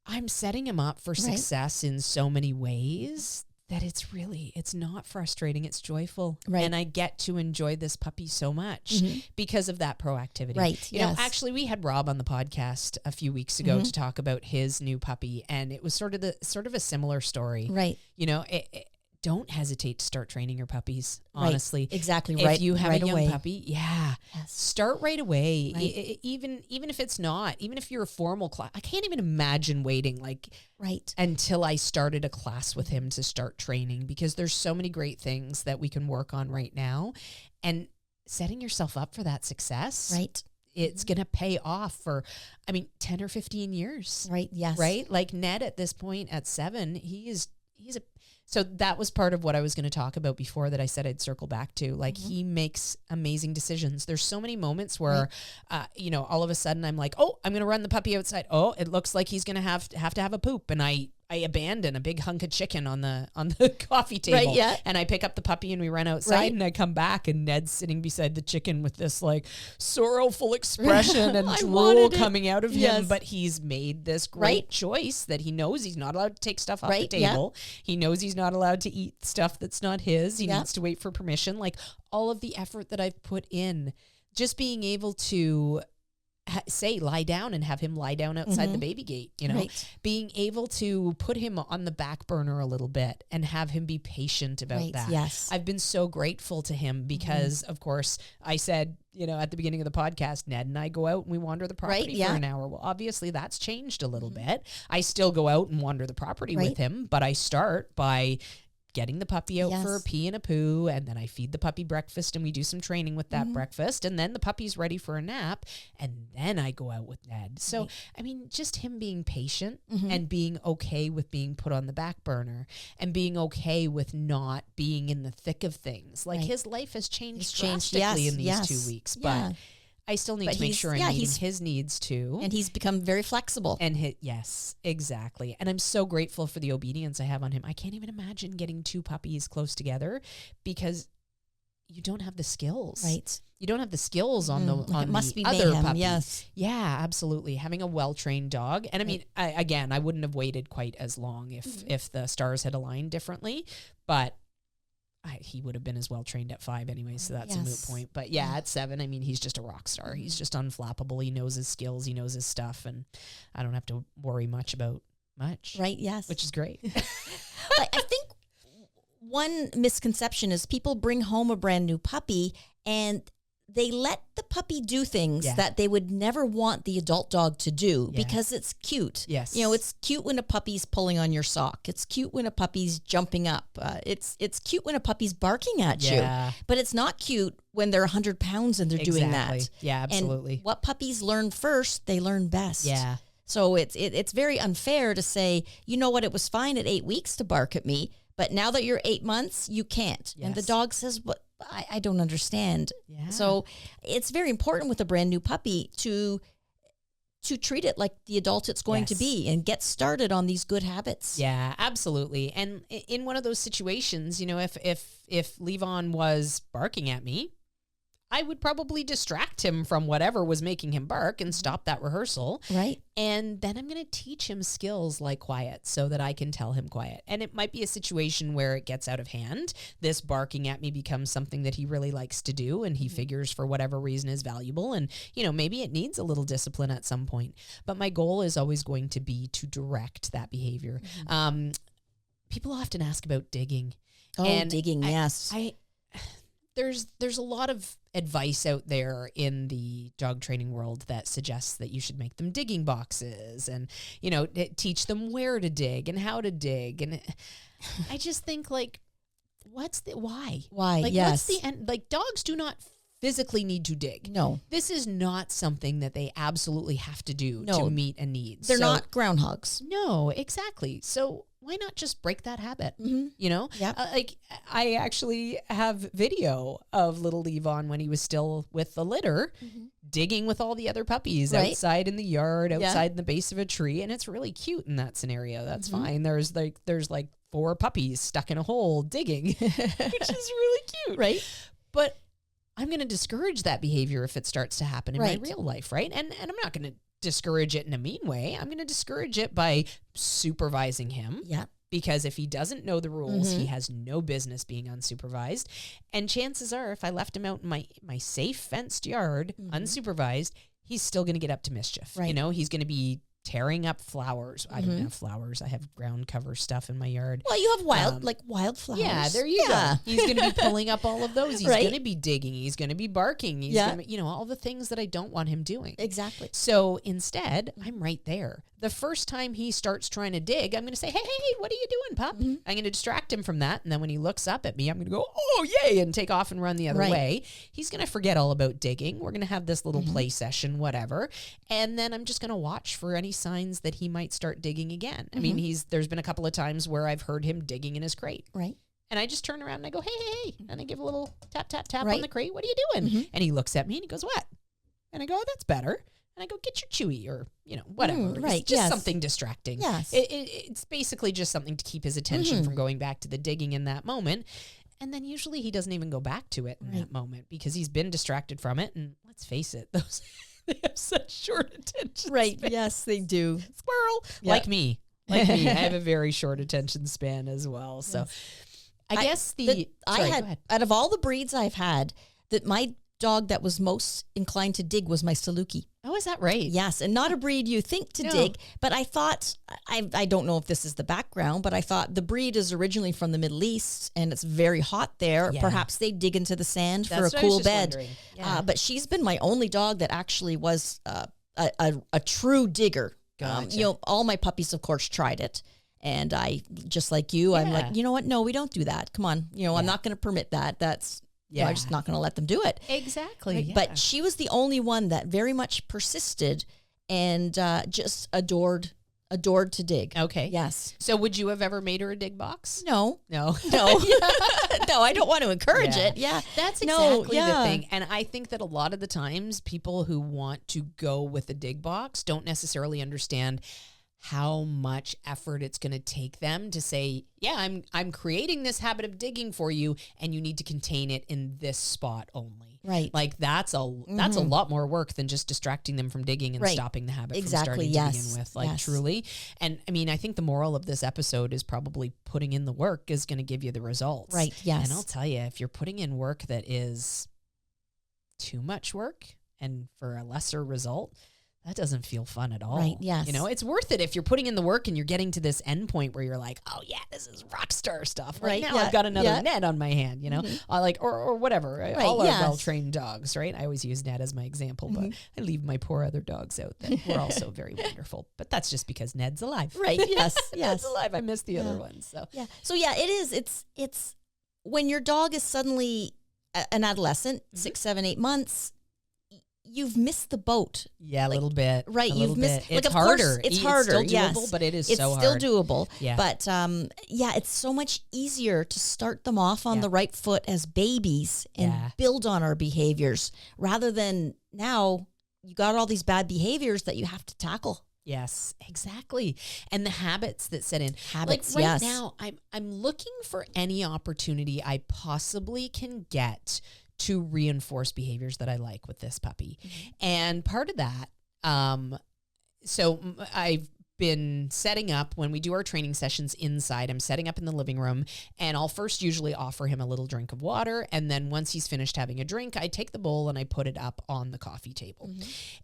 I'm setting him up for success in so many ways that it's not frustrating. It's joyful. Right. And I get to enjoy this puppy so much because of that proactivity. Right. You know, actually we had Rob on the podcast a few weeks ago to talk about his new puppy, and it was sort of a similar story. Right. You know, don't hesitate to start training your puppies, honestly. Right. Exactly. If you have right a young away. puppy, start right away. Even if it's not, even if you're a formal class, I can't even imagine waiting until I started a class with him to start training, because there's so many great things that we can work on right now, and setting yourself up for that success. Right. It's going to pay off for, 10 or 15 years. Right. Yes. Right. Like Ned at this point at 7, so that was part of what I was going to talk about before that I said I'd circle back to. Like, he makes amazing decisions. There's so many moments where, all of a sudden I'm like, oh, I'm going to run the puppy outside. Oh, it looks like he's going to have to have a poop. And I abandon a big hunk of chicken on the coffee table. Right, yeah. And I pick up the puppy and we run outside, and I come back and Ned's sitting beside the chicken with this like sorrowful expression and drool coming out of him. But he's made this great choice that he knows he's not allowed to take stuff off the table. Yeah. He knows he's not allowed to eat stuff that's not his. He needs to wait for permission. Like, all of the effort that I've put in, just being able to say lie down and have him lie down outside the baby gate, being able to put him on the back burner a little bit and have him be patient about that. Yes. I've been so grateful to him because of course I said, at the beginning of the podcast, Ned and I go out and we wander the property for an hour. Well, obviously that's changed a little bit. I still go out and wander the property with him, but I start by getting the puppy out for a pee and a poo, and then I feed the puppy breakfast and we do some training with that breakfast, and then the puppy's ready for a nap, and then I go out with Ned. So, just him being patient and being okay with being put on the back burner and being okay with not being in the thick of things. Like, his life has changed drastically in these 2 weeks, but I still need to make sure I'm meeting his needs too. And he's become very flexible. And yes, exactly. And I'm so grateful for the obedience I have on him. I can't even imagine getting 2 puppies close together because you don't have the skills. Right. You don't have the skills on the other puppy. Yes. Yeah, absolutely. Having a well-trained dog. And I wouldn't have waited quite as long if the stars had aligned differently, but he would have been as well trained at 5 anyway, so that's a moot point. But at 7, he's just a rock star. He's just unflappable. He knows his skills. He knows his stuff, and I don't have to worry much about much. Right, yes. Which is great. I think one misconception is people bring home a brand new puppy and they let the puppy do things that they would never want the adult dog to do because it's cute. Yes. It's cute when a puppy's pulling on your sock. It's cute when a puppy's jumping up. It's cute when a puppy's barking at you. But it's not cute when they're 100 pounds and they're doing that. Yeah, absolutely. And what puppies learn first, they learn best. Yeah. So it's very unfair to say, it was fine at 8 weeks to bark at me, but now that you're 8 months, you can't. Yes. And the dog says, "What? I don't understand." Yeah. So it's very important with a brand new puppy to treat it like the adult it's going to be and get started on these good habits. Yeah, absolutely. And in one of those situations, if Levon was barking at me, I would probably distract him from whatever was making him bark and stop that rehearsal. Right. And then I'm going to teach him skills like quiet so that I can tell him quiet. And it might be a situation where it gets out of hand. This barking at me becomes something that he really likes to do and he figures for whatever reason is valuable. And, maybe it needs a little discipline at some point. But my goal is always going to be to direct that behavior. People often ask about digging. Digging, yes. There's a lot of advice out there in the dog training world that suggests that you should make them digging boxes and, teach them where to dig and how to dig. And I just think why? Why? What's the end? Dogs do not physically need to dig. No. This is not something that they absolutely have to do to meet a need. They're not groundhogs. No, exactly. So why not just break that habit? Yeah. I actually have video of little Levon when he was still with the litter, digging with all the other puppies outside in the yard, outside in the base of a tree. And it's really cute in that scenario. That's fine. There's 4 puppies stuck in a hole digging, which is really cute. Right. But I'm going to discourage that behavior if it starts to happen in my real life. Right. And I'm not going to discourage it in a mean way. I'm going to discourage it by supervising him. Yeah. Because if he doesn't know the rules, he has no business being unsupervised. And chances are, if I left him out in my safe fenced yard, unsupervised, he's still going to get up to mischief. Right. He's going to be tearing up flowers. I don't have flowers. I have ground cover stuff in my yard. Well, you have wildflowers. Yeah, there you go. He's going to be pulling up all of those. He's Right. going to be digging. He's going to be barking. He's going to, all the things that I don't want him doing. Exactly. So instead, I'm right there. The first time he starts trying to dig, I'm going to say, hey, what are you doing, pup? I'm going to distract him from that. And then when he looks up at me, I'm going to go, oh, yay, and take off and run the other way. He's going to forget all about digging. We're going to have this little play session, whatever. And then I'm just going to watch for any signs that he might start digging again. I mean, there's been a couple of times where I've heard him digging in his crate. Right. And I just turn around and I go, hey. And I give a little tap, tap, tap on the crate. What are you doing? And he looks at me and he goes, what? And I go, oh, that's better. And I go, get your chewy or, whatever. Right. It's just something distracting. Yes. It's basically just something to keep his attention from going back to the digging in that moment. And then usually he doesn't even go back to it in that moment because he's been distracted from it. And let's face it, they have such short attention Right. span. Yes, they do. Squirrel. Yeah. Like me. I have a very short attention span as well. So I guess out of all the breeds I've had, that my dog that was most inclined to dig was my Saluki. Oh, is that right? Yes, and not a breed you think to dig, but I thought, I don't know if this is the background, but I thought the breed is originally from the Middle East and it's very hot there. Yeah. Perhaps they dig into the sand for a cool bed. Yeah. But she's been my only dog that actually was a true digger. Gotcha. All my puppies, of course, tried it. And I, just like you, I'm like, you know what? No, we don't do that. Come on. I'm not going to permit that. That's... I'm just not going to let them do it. Exactly. Right? But she was the only one that very much persisted and just adored to dig. Okay. Yes. So would you have ever made her a dig box? No. No. No, I don't want to encourage it. Yeah. That's exactly the thing. And I think that a lot of the times people who want to go with a dig box don't necessarily understand how much effort it's going to take them to say, I'm creating this habit of digging for you and you need to contain it in this spot only. Right. Like that's a lot more work than just distracting them from digging and stopping the habit from starting to begin with. Like truly. And I mean, I think the moral of this episode is probably putting in the work is going to give you the results. Right. Yes. And I'll tell you, if you're putting in work that is too much work and for a lesser result, that doesn't feel fun at all. Right, yes. It's worth it if you're putting in the work and you're getting to this end point where you're like, oh yeah, this is rock star stuff. Right now I've got another Ned on my hand, or whatever. Right, all our well-trained dogs, right? I always use Ned as my example, but I leave my poor other dogs out that were also very wonderful. But that's just because Ned's alive. Right, yes, Ned's alive. I miss the other ones. So So it is. It's when your dog is suddenly an adolescent, 6, 7, 8 months, you've missed the boat. Yeah, a little bit. Right, you've missed. It's harder. It's harder. It's still doable, but it is it's so still hard. doable. Yeah. But it's so much easier to start them off on the right foot as babies and build on our behaviors rather than now you got all these bad behaviors that you have to tackle. Yes, exactly. And the habits that set in. Like right now, I'm looking for any opportunity I possibly can get to reinforce behaviors that I like with this puppy. And part of that, so I've been setting up when we do our training sessions inside, I'm setting up in the living room and I'll first usually offer him a little drink of water. And then once he's finished having a drink, I take the bowl and I put it up on the coffee table.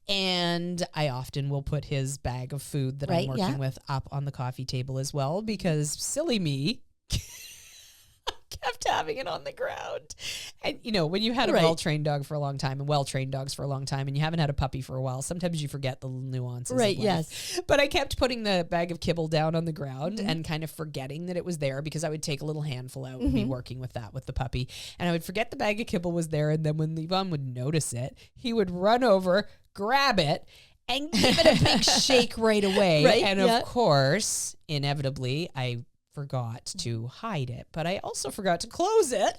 And I often will put his bag of food that I'm working with up on the coffee table as well, because silly me, kept having it on the ground. And, when you had a well-trained dog for a long time and well-trained dogs for a long time and you haven't had a puppy for a while, sometimes you forget the little nuances. Right, of life. But I kept putting the bag of kibble down on the ground and kind of forgetting that it was there because I would take a little handful out and be working with that with the puppy. And I would forget the bag of kibble was there. And then when Levon would notice it, he would run over, grab it, and give it a big shake right away. Right, and of course, inevitably, I forgot to hide it, but I also forgot to close it.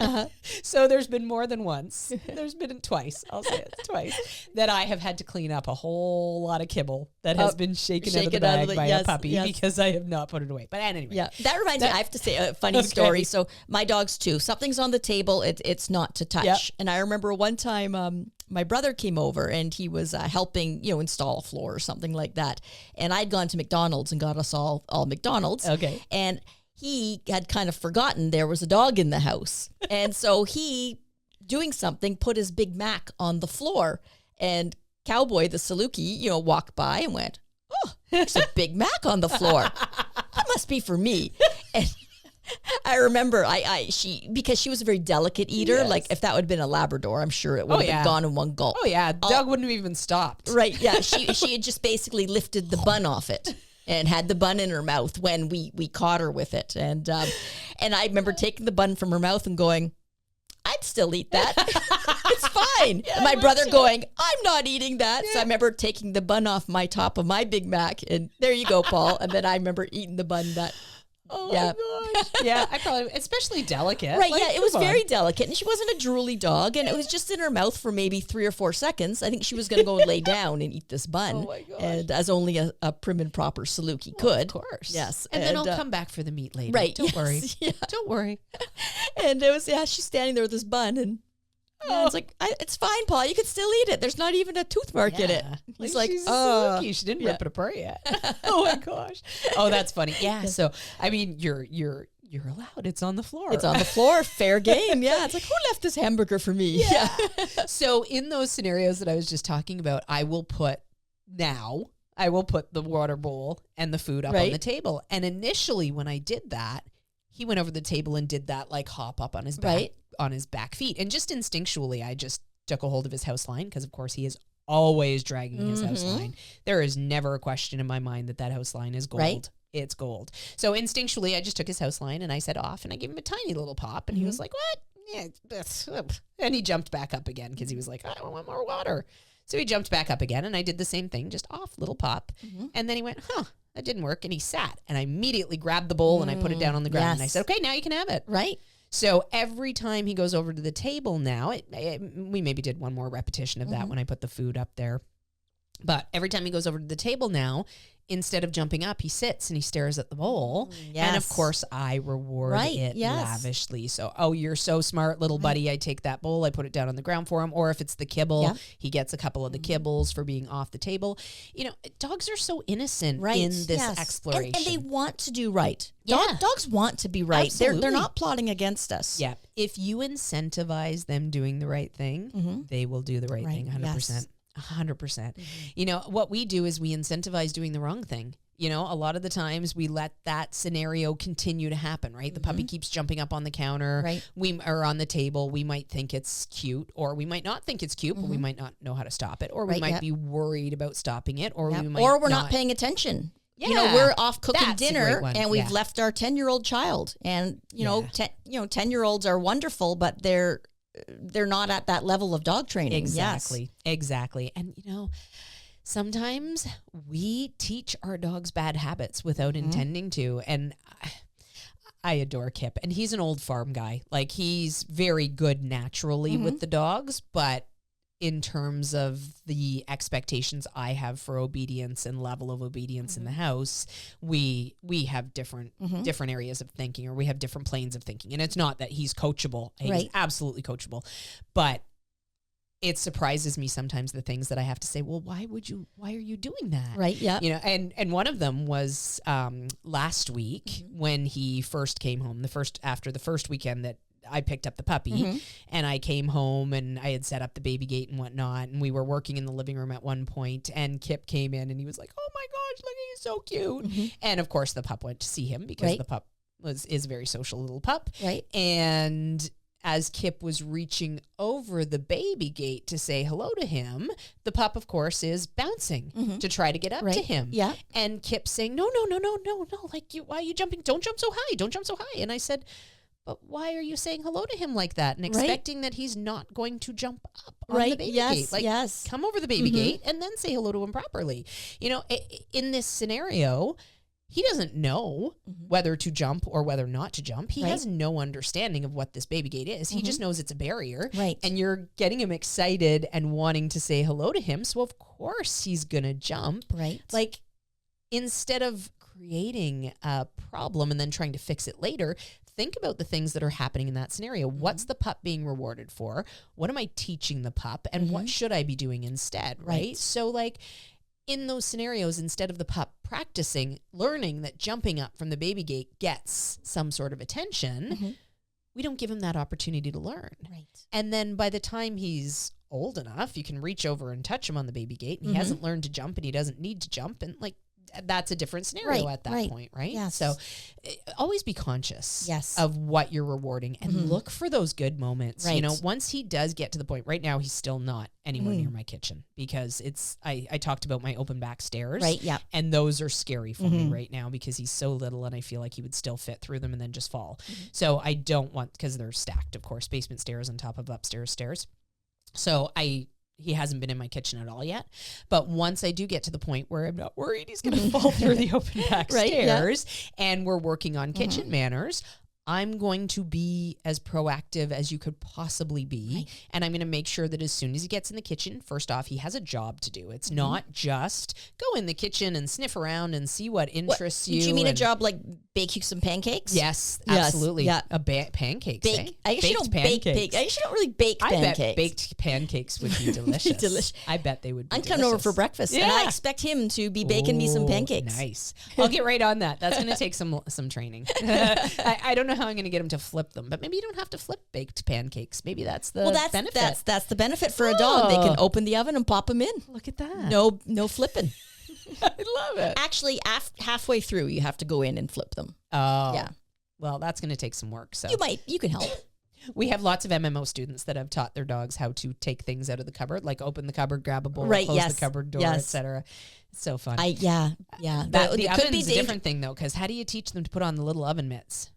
So there's been more than once. There's been twice. I'll say it twice that I have had to clean up a whole lot of kibble that has been shaken out of the bag by a puppy because I have not put it away. But anyway. Yeah. That reminds me, I have to say a funny story. So my dogs too, something's on the table. It's not to touch. Yep. And I remember one time, my brother came over and he was helping, install a floor or something like that. And I'd gone to McDonald's and got us all McDonald's. Okay. And he had kind of forgotten there was a dog in the house. And so he, doing something, put his Big Mac on the floor. And Cowboy, the Saluki, walked by and went, oh, there's a Big Mac on the floor. That must be for me. And I remember because she was a very delicate eater. Yes. Like if that would have been a Labrador, I'm sure it would have been gone in one gulp. Oh yeah, Doug wouldn't have even stopped. Right? Yeah, she had just basically lifted the bun off it and had the bun in her mouth when we caught her with it. And I remember taking the bun from her mouth and going, I'd still eat that. It's fine. Yeah, and my brother going, I'm not eating that. Yeah. So I remember taking the bun off my top of my Big Mac, and there you go, Paul. And then I remember eating the bun that. Oh my gosh. Yeah, I probably, especially delicate. Right, like, yeah, it was very delicate. And she wasn't a drooly dog, and it was just in her mouth for maybe 3 or 4 seconds. I think she was going to go and lay down and eat this bun. Oh my gosh. And as only a prim and proper Saluki could. Of course. Yes. And then I'll come back for the meat later. Right. Don't worry. Yeah. Don't worry. And it was, she's standing there with this bun, and it's like, it's fine, Paul. You could still eat it. There's not even a tooth mark in it. He's like, Saluki. She didn't rip it apart yet. Oh my gosh. Oh, that's funny. Yeah. So, I mean, you're allowed. It's on the floor. It's on the floor. Fair game. Yeah. It's like, who left this hamburger for me? Yeah. So in those scenarios that I was just talking about, I will put the water bowl and the food up on the table. And initially when I did that, he went over the table and did that like hop up on his back, on his back feet. And just instinctually, I just took a hold of his house line because, of course, he is always dragging his house line. There is never a question in my mind that house line is gold. Right. It's gold. So instinctually, I just took his house line and I said off and I gave him a tiny little pop. And he was like, what? Yeah. And he jumped back up again because he was like, I want more water. So he jumped back up again and I did the same thing, just off, little pop. And then he went, that didn't work. And he sat and I immediately grabbed the bowl and I put it down on the ground. And I said, okay, now you can have it. Right. So every time he goes over to the table now, we maybe did one more repetition of that when I put the food up there. But every time he goes over to the table now, instead of jumping up, he sits and he stares at the bowl. Yes. And of course, I reward it lavishly. So, you're so smart, little buddy. I take that bowl, I put it down on the ground for him. Or if it's the kibble, he gets a couple of the kibbles for being off the table. You know, dogs are so innocent in this exploration. And they want to do right. Dogs want to be right. Absolutely. They're not plotting against us. Yeah. If you incentivize them doing the right thing, they will do the right thing 100%. Yes. 100%. You know, what we do is we incentivize doing the wrong thing. You know, a lot of the times we let that scenario continue to happen, right? The puppy keeps jumping up on the counter. Right. We are on the table. We might think it's cute, or we might not think it's cute, but we might not know how to stop it, or we might be worried about stopping it, or we might we're not paying attention. Yeah. You know, we're off cooking dinner and we've left our 10-year-old child. And, you know, 10-year-olds are wonderful, but they're not at that level of dog training. Exactly. Exactly. And, you know, sometimes we teach our dogs bad habits without intending to. And I adore Kip. And he's an old farm guy. Like, he's very good naturally with the dogs, but in terms of the expectations I have for obedience and level of obedience in the house, we have different areas of thinking, or we have different planes of thinking. And it's not that he's coachable. He's absolutely coachable. But it surprises me sometimes the things that I have to say, well, why are you doing that? Right. Yeah. You know, and one of them was last week when he first came home, after the first weekend that I picked up the puppy and I came home and I had set up the baby gate and whatnot. And we were working in the living room at one point and Kip came in and he was like, oh my gosh, look, he's so cute. And of course the pup went to see him because the pup is a very social little pup. Right. And as Kip was reaching over the baby gate to say hello to him, the pup, of course, is bouncing to try to get up to him. Yeah. And Kip's saying, no. Like, why are you jumping? Don't jump so high. Don't jump so high. And I said, but why are you saying hello to him like that and expecting that he's not going to jump up on the baby gate? Like, come over the baby gate and then say hello to him properly. You know, in this scenario, he doesn't know whether to jump or whether not to jump. He has no understanding of what this baby gate is. He just knows it's a barrier. Right. And you're getting him excited and wanting to say hello to him. So, of course, he's going to jump. Right. Like, instead of creating a problem and then trying to fix it later, think about the things that are happening in that scenario. What's the pup being rewarded for? What am I teaching the pup? And what should I be doing instead? Right. So, like, in those scenarios, instead of the pup practicing, learning that jumping up from the baby gate gets some sort of attention, we don't give him that opportunity to learn. Right. And then by the time he's old enough, you can reach over and touch him on the baby gate and he hasn't learned to jump and he doesn't need to jump. And like, that's a different scenario at that point, right? Yes. So always be conscious yes. of what you're rewarding and look for those good moments. Right. You know, once he does get to the point, right now he's still not anywhere near my kitchen because I talked about my open back stairs. Right, yeah. And those are scary for me right now because he's so little and I feel like he would still fit through them and then just fall. So I don't want, because they're stacked, of course, basement stairs on top of upstairs stairs. So he hasn't been in my kitchen at all yet. But once I do get to the point where I'm not worried he's going to fall through the open back stairs and we're working on kitchen manners, I'm going to be as proactive as you could possibly be. Right. And I'm going to make sure that as soon as he gets in the kitchen, first off, he has a job to do. It's not just go in the kitchen and sniff around and see what interests you. Do you mean a job like bake you some pancakes? Yes, absolutely. Yeah. Pancakes, I guess you don't bake pancakes. I guess you don't really bake pancakes. I bet baked pancakes would be delicious. I bet they would be delicious. I'm coming over for breakfast, and I expect him to be baking me some pancakes. Nice. I'll get right on that. That's going to take some training. I don't know how I'm going to get him to flip them, but maybe you don't have to flip baked pancakes. Maybe that's the benefit. That's the benefit for a dog. They can open the oven and pop them in. Look at that. No flipping. I love it. Actually, halfway through, you have to go in and flip them. Oh, yeah. Well, that's going to take some work. So you can help. We have lots of MMO students that have taught their dogs how to take things out of the cupboard, like open the cupboard, grab a bowl, close the cupboard door, etc. It's so fun. Yeah. The oven's a different thing though, because how do you teach them to put on the little oven mitts?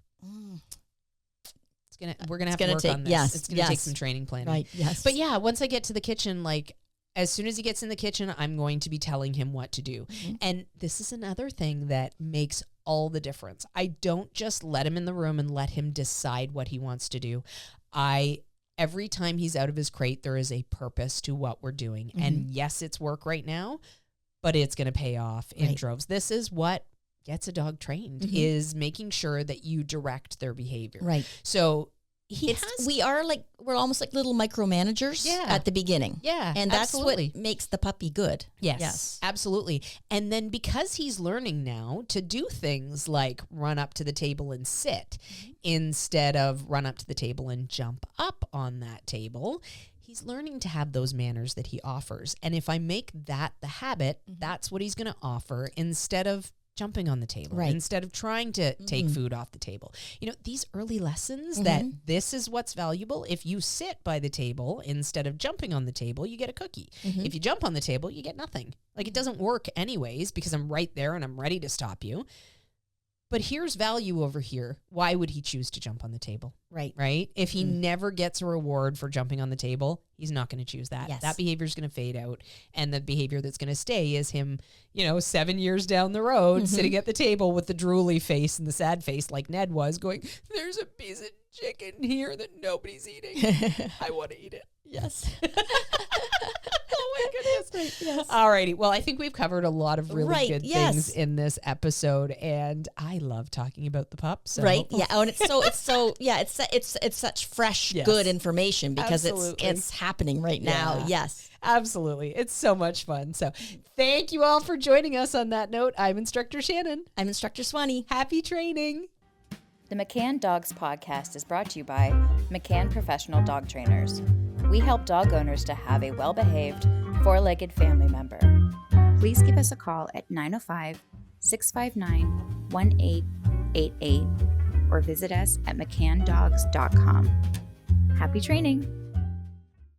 We're gonna have to work on this. Yes, it's gonna take some training planning. Right. Yes. But yeah, once I get to the kitchen, like as soon as he gets in the kitchen, I'm going to be telling him what to do. And this is another thing that makes all the difference. I don't just let him in the room and let him decide what he wants to do. Every time he's out of his crate, there is a purpose to what we're doing. And yes, it's work right now, but it's going to pay off in droves. This is what gets a dog trained, is making sure that you direct their behavior. Right. So we're almost like little micromanagers at the beginning. Yeah. And that's what makes the puppy good. Yes, absolutely. And then because he's learning now to do things like run up to the table and sit instead of run up to the table and jump up on that table, he's learning to have those manners that he offers. And if I make that the habit, that's what he's going to offer instead of jumping on the table, instead of trying to take food off the table. You know, these early lessons that this is what's valuable. If you sit by the table instead of jumping on the table, you get a cookie. If you jump on the table, you get nothing. Like, it doesn't work anyways because I'm right there and I'm ready to stop you. But here's value over here. Why would he choose to jump on the table? Right? If he never gets a reward for jumping on the table, he's not going to choose that. That behavior is going to fade out. And the behavior that's going to stay is him, 7 years down the road, sitting at the table with the drooly face and the sad face like Ned was, going, there's a piece of chicken here that nobody's eating. I want to eat it. Yes. Oh my goodness. Yes. Alrighty. Well, I think we've covered a lot of really good things in this episode, and I love talking about the pup. So. Right. Yeah. Oh, and it's such fresh, good information because it's happening right now. Yes. Absolutely. It's so much fun. So thank you all for joining us on that note. I'm Instructor Shannon. I'm Instructor Swanee. Happy training. The McCann Dogs Podcast is brought to you by McCann Professional Dog Trainers. We help dog owners to have a well-behaved, four-legged family member. Please give us a call at 905-659-1888 or visit us at mccanndogs.com. Happy training!